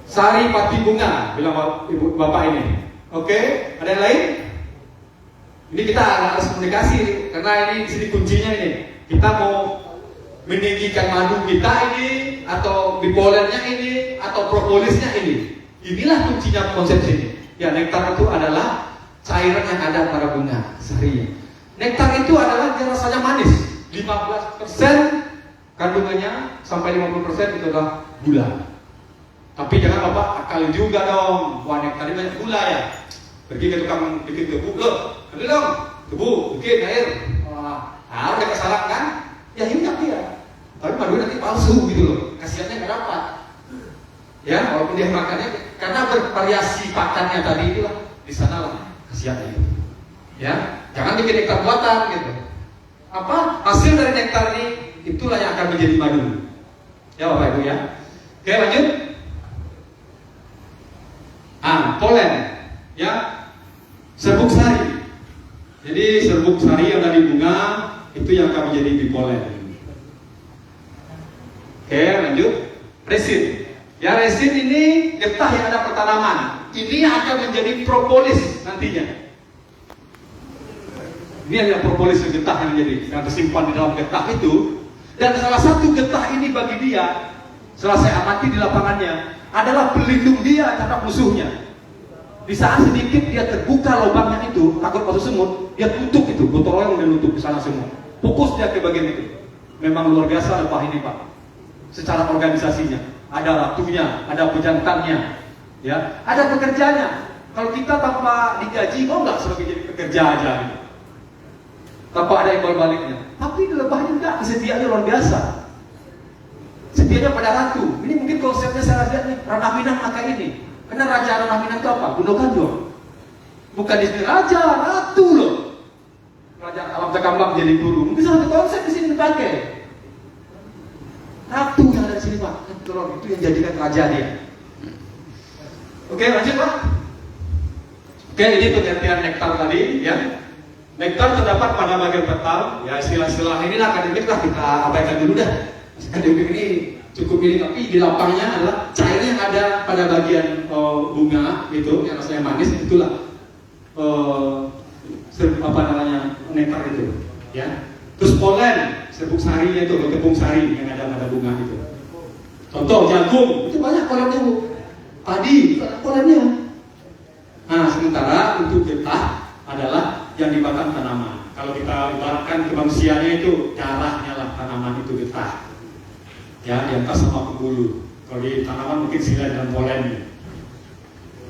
Sari pati bunga, bilang ibu bapak ini. Oke, ada yang lain? Ini kita harus komunikasi karena ini di sini kuncinya ini. Kita mau meninggikan madu kita ini, atau bipolarnya ini, atau propolisnya ini. Inilah kuncinya konsep sini. Ya, nektar itu adalah cairan yang ada pada bunga, sarinya. Nektar itu adalah dia rasanya manis. 15% kandungannya sampai 50% itu adalah gula. Tapi jangan Bapak akal juga dong. Wah, nektar ini banyak gula ya. Pergi ke tukang bikin tebu, loh, ambil dong, tebu, bikin air. Wah, udah kesalahan kan? Ya ingat dia. Tapi madu nanti palsu gitu loh. Khasiatnya nggak dapat. Ya, walaupun dia makannya karena bervariasi pakannya tadi itulah di sana lah khasiatnya itu. Ya, jangan bikin nektar buatan gitu. Apa hasil dari nektar ini itulah yang akan menjadi madu. Ya Bapak Ibu ya. Oke lanjut. Polen ya, serbuk sari. Jadi serbuk sari yang dari bunga itu yang akan menjadi bipolen. Oke lanjut. Resin. Ya resin ini getah yang ada pertanaman. Ini akan menjadi propolis nantinya. Ini adalah propolis yang getah yang tersimpan di dalam getah itu. Dan salah satu getah ini bagi dia, setelah saya amati di lapangannya, adalah pelindung dia terhadap musuhnya. Di saat sedikit dia terbuka lubangnya itu, takut masuk semut, dia tutup itu, gotong royong dia tutup ke sana semua. Fokus dia ke bagian itu. Memang luar biasa lebah ini Pak. Secara organisasinya, ada ratunya, ada pejantannya, ya, ada pekerjanya. Kalau kita tanpa digaji, mau nggak sebagai jadi pekerja aja? Gitu. Tanpa ada imbal baliknya. Tapi lebahnya enggak, kesetiaannya luar biasa. Setianya pada ratu. Ini mungkin konsepnya saya lihat nih, Ranah Minang maka ini. Karena Raja Ranah Minang itu apa? Gunung Kanjong. Bukan istri raja, ratu loh. Kerajaan alam terkambang jadi guru. Mungkin satu konsep di sini dipakai. Ratu yang ada di sini Pak, itu yang jadikan raja dia. Oke, lanjut Pak. Oke, ini pengertian nektar tadi, ya. Nektar terdapat pada bagian petal, ya istilah-istilah inilah akademik lah kita abaikan dulu dah. Akademik ini cukup ini, tapi di lapangnya adalah cair yang ada pada bagian bunga gitu, yang rasanya manis, itulah apa namanya nektar itu, ya. Terus polen, serbuk sarinya itu, tepung sari yang ada pada bunga itu. Contoh jagung, itu banyak polennya Bu. Padi, banyak polennya. Nah, sementara untuk getah adalah yang dimakan tanaman. Kalau kita ibaratkan ke manusianya itu darahnya lah tanaman itu getah. Ya, di atas sama pembuluh. Kalau di tanaman mungkin silan dan polennya.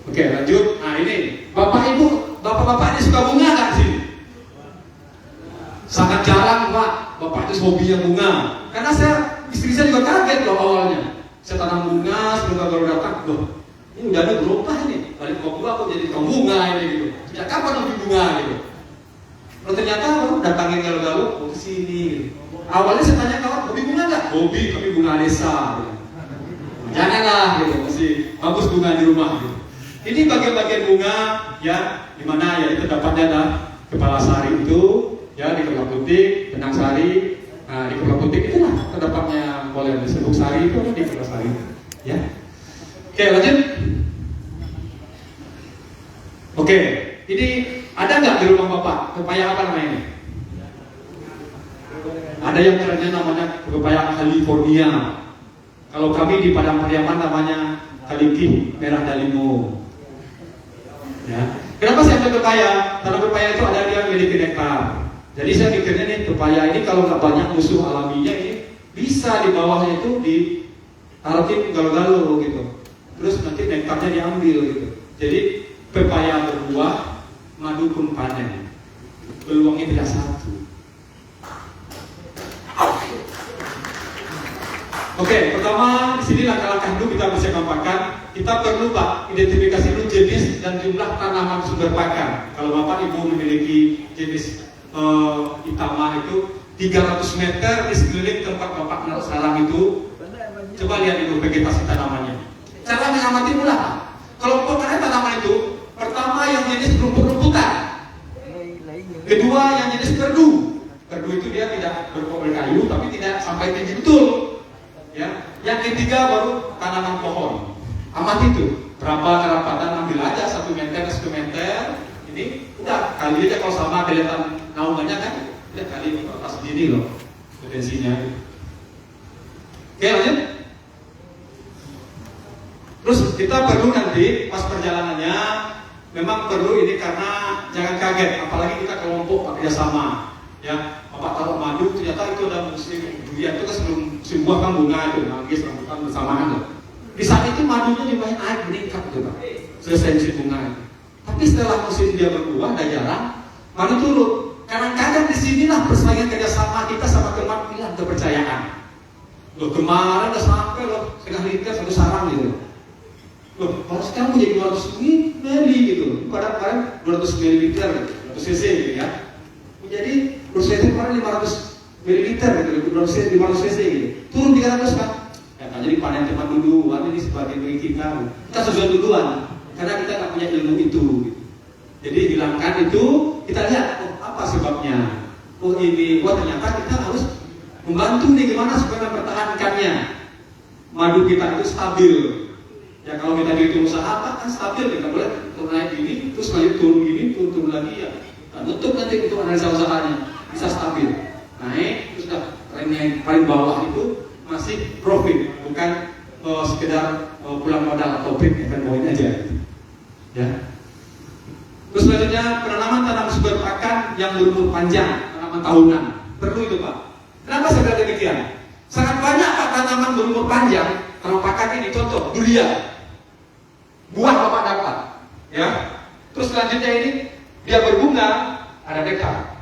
Oke, lanjut. Nah ini, bapak ibu, bapak-bapak ini suka bunga nggak sih? Sangat jarang Pak, bapak itu hobinya bunga. Karena istri saya juga kaget loh awalnya. Saya tanam bunga, sebelum baru datang, loh, ini udah ada berubah ini. Balik ke gua aku jadi tukang bunga ini gitu. Sejak kapan hobi bunga gitu? Lalu ternyata baru datangin galau-galau, ke sini. Gitu. Awalnya saya tanya kawan, hobi bunga nggak? Hobi, tapi bunga desa. Gitu. Janganlah gitu, masih bagus bunga di rumah. Gitu. Ini bagian-bagian bunga, ya, di mana ya itu dapatnya ada kepala sari itu, ya di kepala putih, benang sari. Nah di kepala putih itulah terdapatnya polen serbuk sari itu di kepala sari. Ya. Oke, lanjut. Oke, ini ada nggak di rumah bapak pepaya apa namanya ini? Ada yang kerennya namanya pepaya California. Kalau kami di Padang Pariaman namanya Kaliki merah dalimo. Ya. Kenapa saya ambil pepaya? Karena pepaya itu ada dia memiliki nektar. Jadi saya pikirnya nih pepaya ini kalau nggak banyak musuh alaminya ini bisa di bawahnya itu ditaruhin galau-galau gitu. Terus nanti nektarnya diambil gitu. Jadi pepaya berbuah, madu pun panen. Peluangnya tidak satu. Oke, pertama di sini langkah-langkah dulu kita bisa gampangkan. Kita perlu Pak identifikasi dulu jenis dan jumlah tanaman sumber pakan. Kalau Bapak Ibu memiliki jenis itama itu 300 meter di sekeliling tempat Bapak menaruh sarang itu, coba lihat itu vegetasi tanamannya. Cara mengamati pula Pak. Kalau pokoknya tanaman itu, pertama yang jenis rumput-rumputan, kedua yang jenis kerdu. Kerdu itu dia tidak berkayu tapi tidak sampai tinggi betul. Ya, yang ketiga baru tanaman pohon. Amati itu berapa kerapatan, ambil aja 1 meter, 1 meter. Ini udah kali aja kalau sama kelihatan naungannya kan, udah kali pas gini loh potensinya. Oke lanjut. Terus kita perlu nanti pas perjalanannya memang perlu ini karena jangan kaget, apalagi kita kelompok bekerja sama. Ya, Bapak taruh madu ternyata itu ada musim durian itu kan sebelum musim buah kan bunga itu manggis rambutan bersamaan loh. Di saat itu madunya dimain air meningkat gitu Pak. Selesai musim bunga itu. Tapi setelah musim dia berbuah dan jarang, madu turun. Kadang-kadang disinilah persaingan kerjasama kita sama teman hilang kepercayaan. Loh kemarin udah sampai loh setengah liter 1 sarang gitu. Loh kalau sekarang menjadi 200 ml gitu. Padahal kemarin 200 ml, 200 cc gitu ya. Jadi prosesnya kemarin 500 ml gitu, 500 cc gitu. Turun 300 kan? Ya kan jadi panen teman duluan ini sebagai bagi kita. Kita sesuai duluan karena kita nggak punya ilmu itu. Gitu. Jadi hilangkan itu, kita lihat oh apa sebabnya. Oh ini, wah ternyata kita harus membantu nih gimana supaya mempertahankannya. Madu kita itu stabil. Ya kalau kita dihitung usaha apa kan stabil, kita boleh turun naik gini, terus lanjut turun gini, turun lagi ya. Nah, tutup nanti untuk analisa usahanya bisa stabil. Naik, terus sudah yang paling bawah itu masih profit, bukan sekedar pulang modal atau break event point aja. Ya. Terus selanjutnya penanaman tanaman sumber pakan yang berumur panjang, tanaman tahunan. Perlu itu Pak. Kenapa saya bilang demikian? Sangat banyak Pak tanaman berumur panjang, tanaman pakan ini contoh durian. Buah Bapak dapat, ya. Terus selanjutnya ini dia berbunga, ada nektar,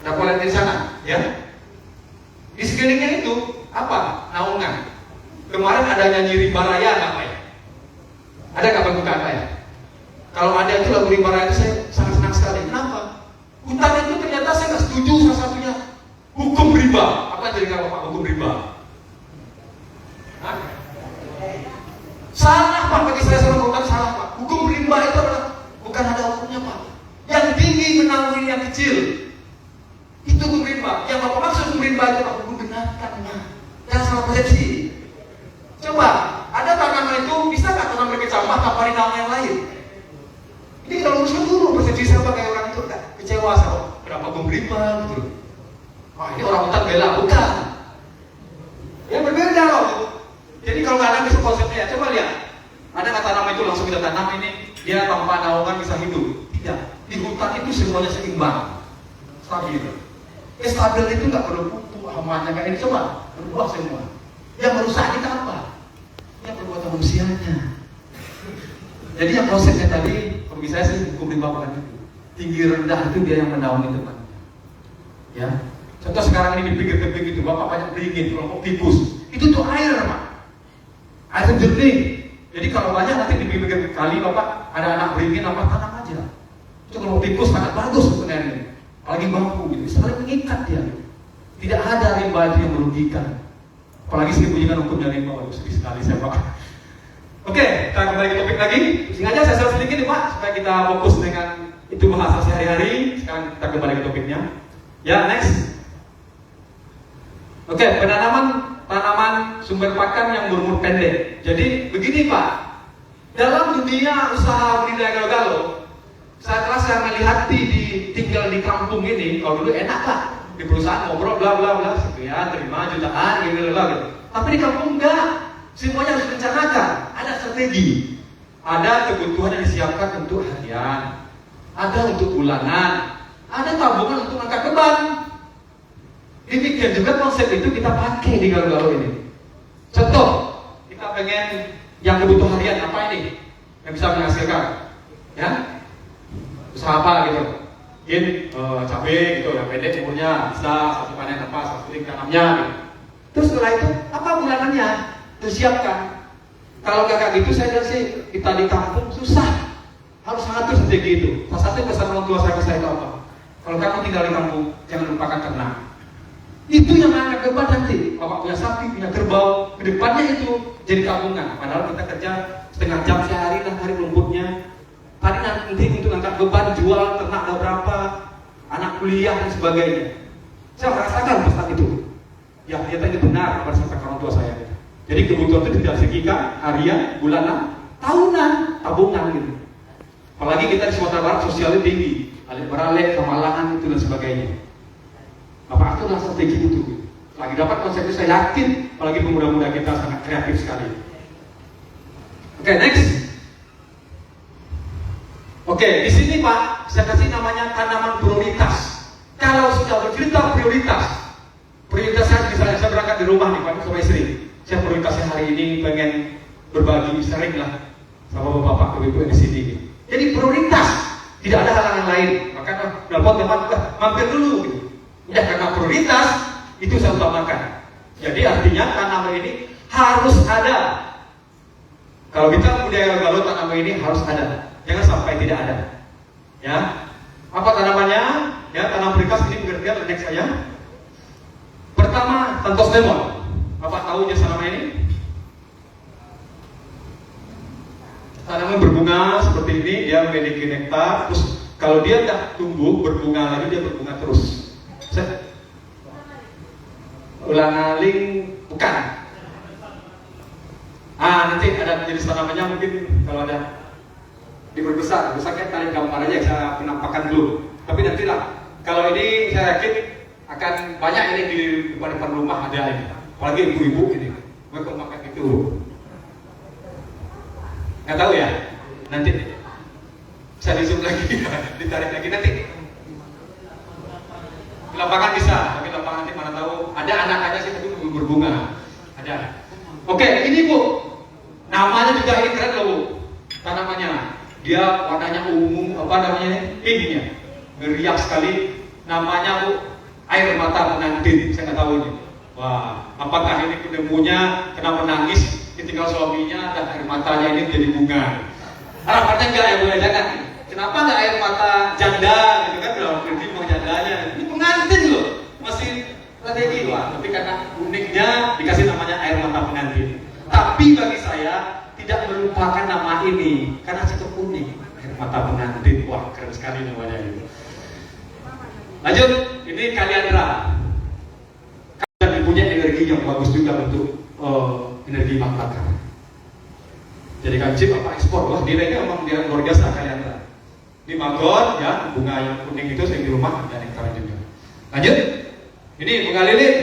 ada polen di sana, ya. Di sekelilingnya itu apa? Naungan. Kemarin ada nyanyi rimba raya nggak Pak ya? Ada nggak bentuk apa ya? Kalau ada itu lagu rimba raya itu saya sangat senang sekali. Kenapa? Hutan itu ternyata saya nggak setuju salah satunya hukum rimba. Apa jadi kalau Pak hukum rimba? Hah? Salah Pak, bagi saya seorang hutan salah Pak. Hukum rimba itu adalah bukan ada hukumnya Pak. Yang tinggi menaungi yang kecil. Itu hukum rimba. Yang Bapak maksud hukum rimba itu Pak, hukum binatangnya. Jangan salah persepsi. Coba, ada tanaman itu bisa nggak tanam berkecambah tanpa dinaungi yang lain? Ini kalau urusan dulu persepsi saya sebagai orang itu kan kecewa sama berapa hukum rimba gitu. Wah ini orang hutan bela, bukan. Ya berbeda loh. Jadi kalau nggak ada bisa konsepnya, coba lihat. Ada nggak tanaman itu langsung kita tanam ini, dia tanpa naungan bisa hidup? Tidak. Di hutan itu semuanya seimbang, stabil. Stabil itu nggak perlu pupuk, hamanya kayak ini, coba berubah semua. Yang merusak kita apa? Yang perbuatan manusianya. Jadi yang konsepnya tadi, bagi saya sih hukum rimba bukan itu. Tinggi rendah itu dia yang menaungi teman. Ya. Contoh sekarang ini di pinggir tebing itu, Bapak banyak beringin, kelompok tikus. Itu tuh air, Pak. Air jernih. Jadi kalau banyak nanti di pinggir kali Bapak ada anak beringin apa tanam aja. Itu kelompok tikus sangat bagus sebenarnya. Apalagi bambu gitu, saling mengikat dia. Tidak ada rimba itu yang merugikan. Apalagi saya bunyikan hukumnya rimba, waduh sedih sekali saya Pak. Oke, kita kembali ke topik lagi. Sengaja saya share sedikit nih Pak, supaya kita fokus dengan itu bahasa sehari-hari. Sekarang kita kembali ke topiknya. Ya, next. Oke, tanaman sumber pakan yang berumur pendek. Jadi begini Pak, dalam dunia usaha budidaya galo-galo, saya melihat tinggal di kampung ini, kalau dulu enak Pak, di perusahaan ngobrol bla bla bla, sekian terima jutaan gitu. Tapi di kampung enggak. Semuanya harus direncanakan, ada strategi, ada kebutuhan yang disiapkan untuk harian, ada untuk bulanan, ada tabungan untuk angkat beban. Demikian juga konsep itu kita pakai di galo-galo ini. Contoh, kita pengen yang kebutuhan harian apa ini yang bisa menghasilkan, ya? Usaha apa gitu? Mungkin cabai gitu, yang pendek umurnya bisa satu panen apa, satu kali tanamnya. Gitu. Terus setelah itu apa bulanannya? Tersiapkan. Kalau kakak gitu saya lihat sih kita di kampung susah, harus ngatur strategi itu. Salah satu pesan orang tua saya ke saya itu apa? Kalau kamu tinggal di kampung jangan lupakan ternak. Itu yang akan beban nanti. Bapak punya sapi, punya kerbau, kedepannya itu jadi kampungan. Padahal kita kerja setengah jam sehari lah hari rumputnya. Tadi nanti untuk angkat beban jual ternak ada berapa, anak kuliah dan sebagainya. Saya merasakan pesan itu. Ya ternyata itu benar berdasarkan orang tua saya. Jadi kebutuhan itu tidak segikan harian, bulanan, tahunan, tabungan gitu. Apalagi kita di Sumatera Barat sosialnya tinggi, alik beralek, kemalangan itu dan sebagainya. Apa itu strategi itu? Lagi dapat konsep itu saya yakin, apalagi pemuda-pemuda kita sangat kreatif sekali. Oke, next. Oke, di sini Pak, saya kasih namanya tanaman prioritas. Kalau sudah bercerita prioritas saya misalnya saya berangkat di rumah nih Pak sama istri. Saya prioritasnya hari ini pengen berbagi sering lah sama bapak ibu di sini. Jadi prioritas, tidak ada halangan lain. Maka telepon teman, mampir dulu gitu. Ya karena prioritas itu saya utamakan. Jadi artinya tanaman ini harus ada. Kalau kita budaya galo tanaman ini harus ada. Jangan sampai tidak ada. Ya, apa tanamannya? Ya tanam prioritas ini pengertian next saya. Pertama, Santos lemon. Bapak tahu jenis tanaman ini? Tanaman berbunga seperti ini, dia memiliki nektar. Terus kalau dia tidak tumbuh berbunga lagi, dia berbunga terus. Ulang-aling bukan. Nanti ada jenis tanamannya mungkin kalau ada diperbesar. Besarnya kalian gambar aja, saya penampakan dulu. Tapi nantilah. Kalau ini saya yakin akan banyak ini di depan rumah ada ini. Apalagi ibu-ibu ini, mereka makan itu. Nggak tahu ya, nanti bisa di zoom lagi, ditarik lagi nanti. Di lapangan bisa, tapi lapangan nanti mana tahu. Ada anak-anaknya sih tapi berbunga. Ada. Oke, ini Bu, namanya juga ini keren loh Bu. Tanamannya, dia warnanya ungu, apa namanya? Pinknya, meriah sekali. Namanya Bu, air mata pengantin. Saya nggak tahu ini. Wah, apakah ini penemunya kena menangis ditinggal suaminya dan air matanya ini jadi bunga? Harapannya enggak ya boleh jangan. Kenapa nggak air mata janda gitu kan? Kalau pergi mau jandanya, ini pengantin loh, masih strategi loh. Tapi karena uniknya dikasih namanya air mata pengantin. Tapi bagi saya tidak melupakan nama ini karena cukup unik. Air mata pengantin, wah keren sekali namanya itu. Lanjut, ini Kaliandra. Kalian punya energi yang bagus juga untuk energi bahan bakar. Jadi kan chip apa ekspor, wah nilainya memang dia luar biasa Kaliandra. Ini magon, ya bunga yang kuning itu saya di rumah ada nektar juga. Lanjut, ini bunga lilin.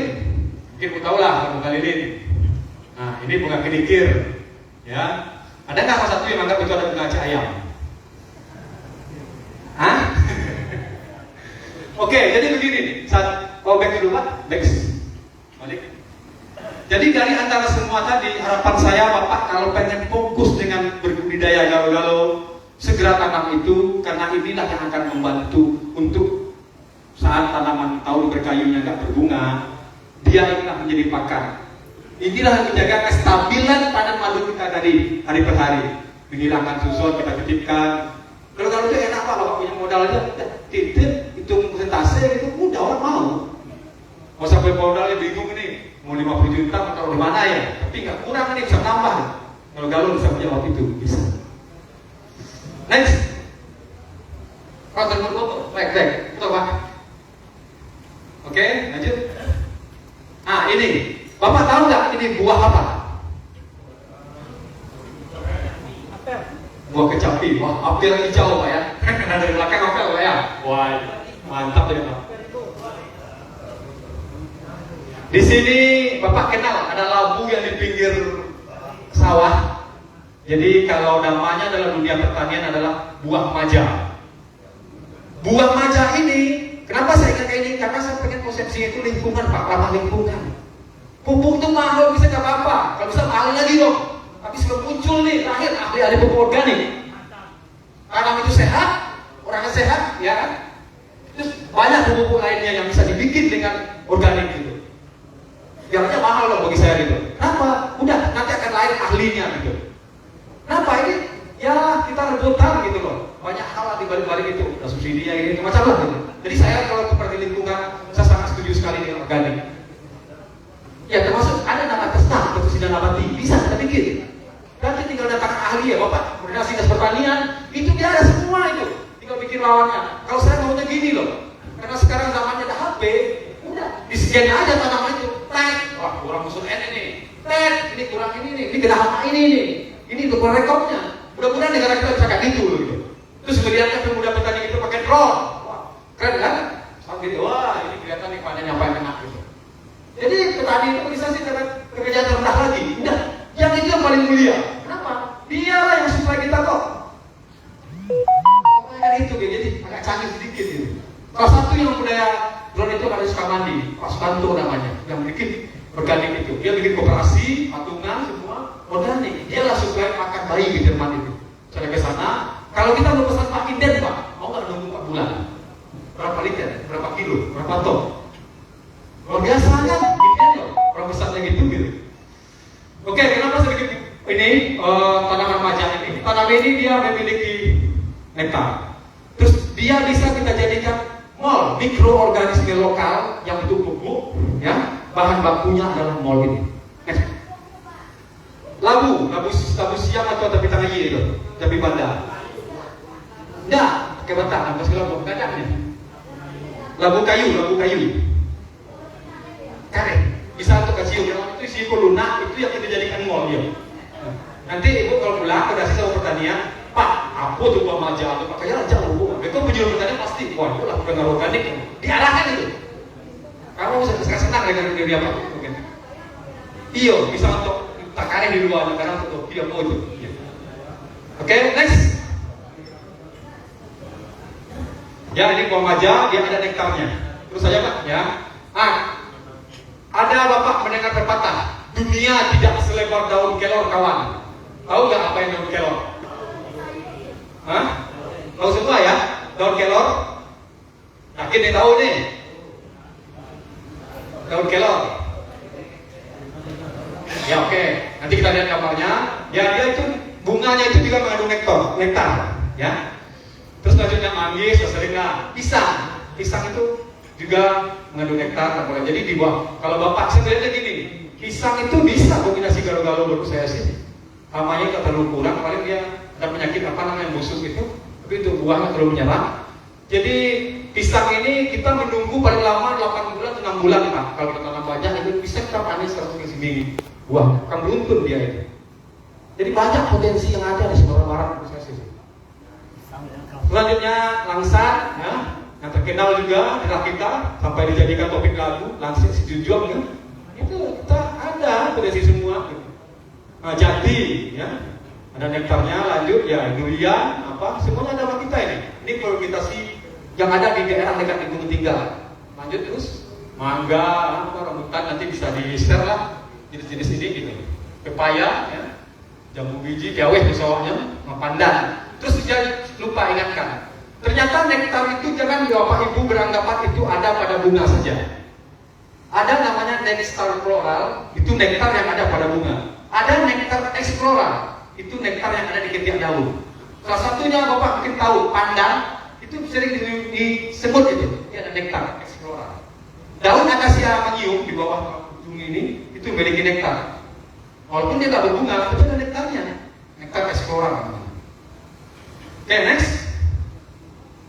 Mungkin kamu tahu lah bunga lilin. Nah, ini bunga kedikir. Ya, ada nggak salah satu yang anggap itu ada bunga ayam? Hah? Oke, jadi begini. Saat back dulu Pak, back. Balik. Jadi dari antara semua tadi, harapan saya Bapak kalau pengen fokus dengan berbudidaya galau-galau, segera tanam itu, karena inilah yang akan membantu untuk saat tanaman tahun berkayunya nggak berbunga, dia inilah menjadi pakar. Inilah yang menjaga kestabilan panen madu kita tadi hari per hari. Menghilangkan susun, kita titipkan. Kalau itu enak Pak, Bapak punya modal aja, titip, hitung persentase itu mudah orang mau. Mau sampai modalnya bingung ini, mau 50 juta atau di mana ya? Tapi nggak kurang nih, bisa tambah. Kalau galau bisa menjawab itu, bisa. Next. Counter foto, back, betul Pak? Oke, lanjut. Ah ini, Bapak tahu nggak ini buah apa? Buah kecapi, wah apel hijau Pak ya. Dari belakang apel Pak ya. Wah mantap ya Pak. Di sini Bapak kenal ada labu yang di pinggir sawah. Jadi kalau namanya dalam dunia pertanian adalah buah maja. Buah maja ini, kenapa saya ingat ini? Karena saya pengen konsepsi itu lingkungan Pak, ramah lingkungan. Pupuk itu mahal, bisa nggak apa-apa. Kalau bisa mahal lagi dong. Tapi sebelum muncul nih, lahir ahli-ahli pupuk organik. Tanam itu sehat, orangnya sehat, ya kan? Terus banyak pupuk lainnya yang bisa dibikin dengan organik gitu. Biarnya mahal loh bagi saya gitu. Kenapa? Udah nanti akan lahir ahlinya gitu. Kenapa ini? Ya kita rebutan gitu loh. Banyak hal di balik-balik itu. Ada subsidinya ini macam lah gitu. Jadi saya kalau seperti lingkungan, saya sangat setuju sekali dengan organik. Ya termasuk ada nama tesna, pestisida nabati, bisa kita bikin. Nanti tinggal datang ahli ya Bapak, koordinasi dinas pertanian, itu dia ada semua itu. Tinggal bikin lawannya. Kalau saya maunya gini loh, karena sekarang zamannya ada HP, udah di-scan aja tanaman itu. Tag, wah kurang unsur N ini. Tag, ini kurang ini nih, ini kena hama ini nih. Ini untuk rekodnya. Mudah-mudahan negara kita bisa kayak gitu gitu. Terus melihatnya pemuda petani itu pakai drone, wah keren kan? Gitu, wah ini kelihatan nih panennya apa yang kena gitu. Jadi petani itu bisa sih karena pekerjaan rendah lagi. Udah, yang itu yang paling mulia. Kenapa? Dialah yang supply kita kok. Makanya itu jadi agak canggih sedikit gitu. Salah satu yang budaya drone itu ada Sukamandi, Pak Sukanto namanya, yang bikin organik itu. Dia bikin koperasi, patungan semua organik. Dialah supply makan bayi di Jerman itu. Saya ke sana. Kalau kita mau pesan Pak Inden Pak, mau nggak nunggu 4 bulan? Berapa liter? Berapa kilo? Berapa ton? Luar biasa kan? Inden loh, orang besarnya gitu. Oke, kenapa saya bikin ini tanaman maja ini? Tanaman ini dia memiliki nektar. Terus dia bisa kita jadikan mol mikroorganisme lokal yang bentuk pupuk, ya. Bahan bakunya adalah mol ini. Labu siam atau tapi tangan itu, tapi banda. Enggak, pakai batang, apa segala macam kadangnya. Labu kayu. Karet. Bisa untuk kasih itu isi lunak itu yang kita jadikan mol ya. Nanti ibu kalau pulang koordinasi sama pertanian, Pak, apa tuh buah maja atau Pak kayak jauh bu. Itu penjual pertanian pasti, wah itu lah bukan organik, diarahkan itu. Kamu bisa senang dengan dia apa? Mungkin. Iyo, bisa untuk takaran di luar negara untuk dia mau itu. Oke, next. Ya ini buah maja, dia ada nektarnya. Terus saja Pak, ya. Ada Bapak mendengar pepatah, dunia tidak selebar daun kelor kawan. Tahu nggak apa yang daun kelor? Hah? Tahu semua ya? Daun kelor? Yakin nih tahu nih? Daun kelor. Ya oke. Nanti kita lihat gambarnya. Ya dia itu bunganya itu juga mengandung nektar. nektar, ya. Terus lanjutnya manggis, sering lah. Pisang itu juga mengandung nektar. Jadi di bawah. Kalau bapak saya lihatnya gini, pisang itu bisa kombinasi galo-galo menurut saya sih. Hamanya nggak terlalu kurang, paling dia ada penyakit apa namanya busuk itu, tapi itu buahnya terlalu menyerang. Jadi pisang ini kita menunggu paling lama 8 bulan atau 6 bulan Pak. Kalau kita tanam banyak itu bisa kita panen 100 biji buah, kan beruntun dia itu. Jadi banyak potensi yang ada di Sumatera Barat menurut saya sih. Selanjutnya langsat, ya, yang terkenal juga daerah kita sampai dijadikan topik lagu, langsat si Junjung, ya. Itu kita ada potensi semua. Gitu. Nah, jati, ya, ada nektarnya. Lanjut ya durian, apa semuanya ada sama kita ini. Ini fermentasi yang ada di daerah dekat di Gunung Tinggal. Lanjut terus mangga, apa rambutan nanti bisa di share lah jenis-jenis ini gitu. Pepaya, ya, jambu biji, kiaweh misalnya, pandan. Terus jangan lupa ingatkan, ternyata nektar itu jangan bapak ibu beranggapan itu ada pada bunga saja. Ada namanya nektar floral, itu nektar yang ada pada bunga. Ada nektar eksploral, itu nektar yang ada di ketiak daun. Salah satunya bapak mungkin tahu, pandan, itu sering disebut itu, ini ada nektar eksploral. Daun akasia menyium di bawah ujung ini, itu memiliki nektar. Walaupun dia tak berbunga, tapi ada nektarnya, nektar eksploral. Oke, next.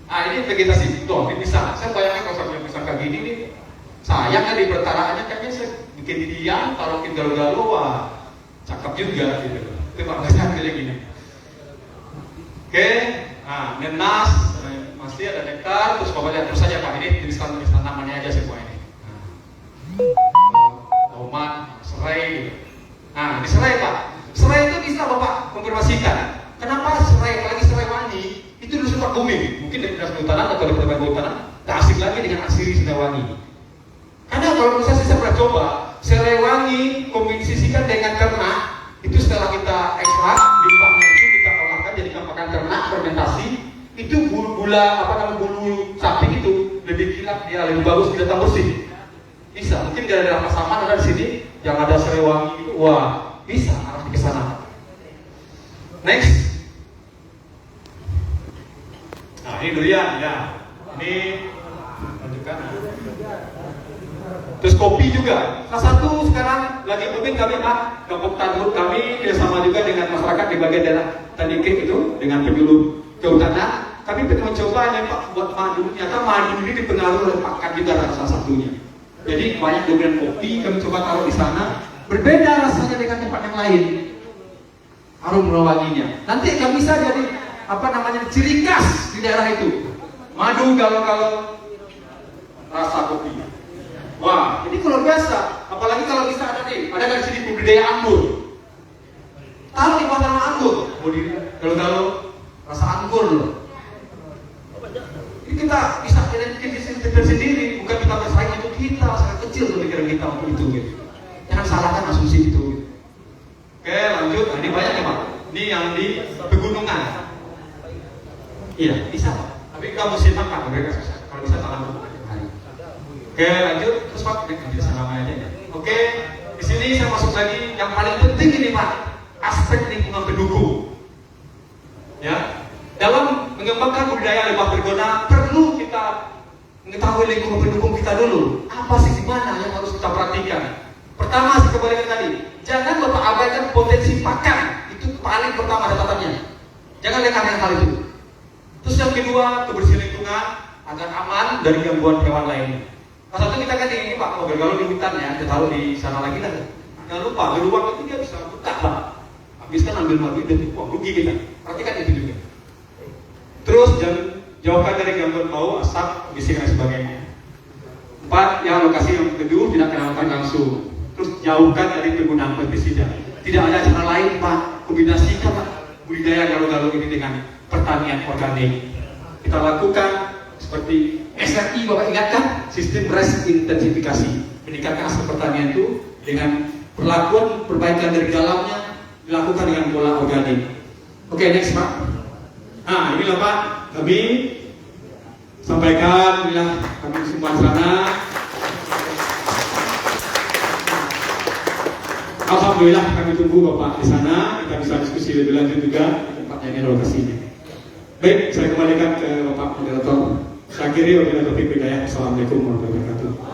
Ini vegetasi, tuh, ini pisang. Saya bayangkan kalau saya pisang kayak gini nih, sayang kan di pertaraannya kayaknya saya bikin dia, kalau kita galau-galau, wah, cakep juga gitu. Itu makanya kayak gini. Oke, nenas, masih ada nektar. Terus bapak lihat terus saja Pak, ini tulisan tanamannya aja semua ini. Tomat, serai. Nah, di serai Pak. Serai itu bisa bapak konfirmasikan. Kenapa serai, apalagi serai wangi, itu dulu sempat booming. Mungkin dari dinas kehutanan atau dari Pertanian Kehutanan, tak asik lagi dengan asiri serai wangi. Karena kalau misalnya saya pernah coba, serai wangi kombinasikan dengan ternak, itu setelah kita ekstrak, limbahnya itu kita olahkan jadikan pakan ternak, fermentasi, itu gula bulu sapi itu lebih kilat, dia lebih bagus, tidak bersih. Bisa, mungkin gara-gara pasaman ada di sini yang ada serai wangi itu, wah bisa arah ke sana. Next. Nah ini durian ya, ini lanjutkan. Terus kopi juga. Salah satu sekarang lagi booming kami kampung tangguh kami bersama juga dengan masyarakat di bagian daerah Tandike itu dengan penyuluh kehutanan. Kami mencoba nih Pak buat madu. Ternyata madu ini dipengaruhi oleh pakan juga salah satunya. Jadi banyak durian kopi kami coba taruh di sana. Berbeda rasanya dengan tempat yang lain. Harum wanginya. Nanti kami bisa jadi ciri khas di daerah itu. Madu kalau rasa kopi. Wah, ini luar biasa. Apalagi kalau bisa ada dari sini budidaya anggur. Taruh di bawah anggur. Kalau rasa anggur loh. Ini kita bisa identifikasi sendiri, bukan kita bersaing untuk kita, sangat kecil pemikiran kita untuk itu. Gitu. Jangan salahkan asumsi itu. Oke, lanjut. Nah, ini banyak ya Pak. Ini yang di pegunungan. Iya, bisa Pak. Tapi kamu mesti makan, mereka susah. Kalau bisa tangan hari. Oke, lanjut. Terus Pak, nanti sama aja ya. Oke, di sini saya masuk lagi. Yang paling penting ini Pak, aspek lingkungan pendukung. Ya, dalam mengembangkan budidaya lebah bergona perlu kita mengetahui lingkungan pendukung kita dulu. Apa sih di mana yang harus kita perhatikan? Pertama, saya kembali ke tadi. Jangan Bapak abaikan potensi pakan. Itu paling pertama catatannya. Jangan lengahkan hal itu. Terus yang kedua, kebersihan lingkungan agar aman dari gangguan hewan lainnya. Nah, satu kita kan ini Pak, mau bergaul di hutan ya, kita taruh di sana lagi lah. Jangan lupa, geruang itu dia bisa buka Pak. Habis kan ambil madu dan rugi kita. Perhatikan itu juga. Terus jauhkan dari gangguan bau, asap, bising dan sebagainya. 4, yang lokasi yang teduh tidak kenalkan langsung. Terus jauhkan dari penggunaan pestisida. Tidak ada cara lain Pak, kombinasikan Pak budidaya galuh-galuh ini dengan pertanian organik. Kita lakukan seperti SRI Bapak ingatkan, sistem risk intensifikasi. Meningkatkan aspek pertanian itu dengan perlakuan perbaikan dari dalamnya dilakukan dengan pola organik. Oke, next Pak. Nah, inilah Pak, kami sampaikan, inilah kami semua sana. Alhamdulillah kami tunggu Bapak di sana, kita bisa diskusi lebih lanjut juga di tempat tempatnya ini lokasinya. Baik, saya kembalikan ke Bapak Moderator. Saya akhiri wabillahi taufiq wal hidayah. Assalamualaikum warahmatullahi wabarakatuh.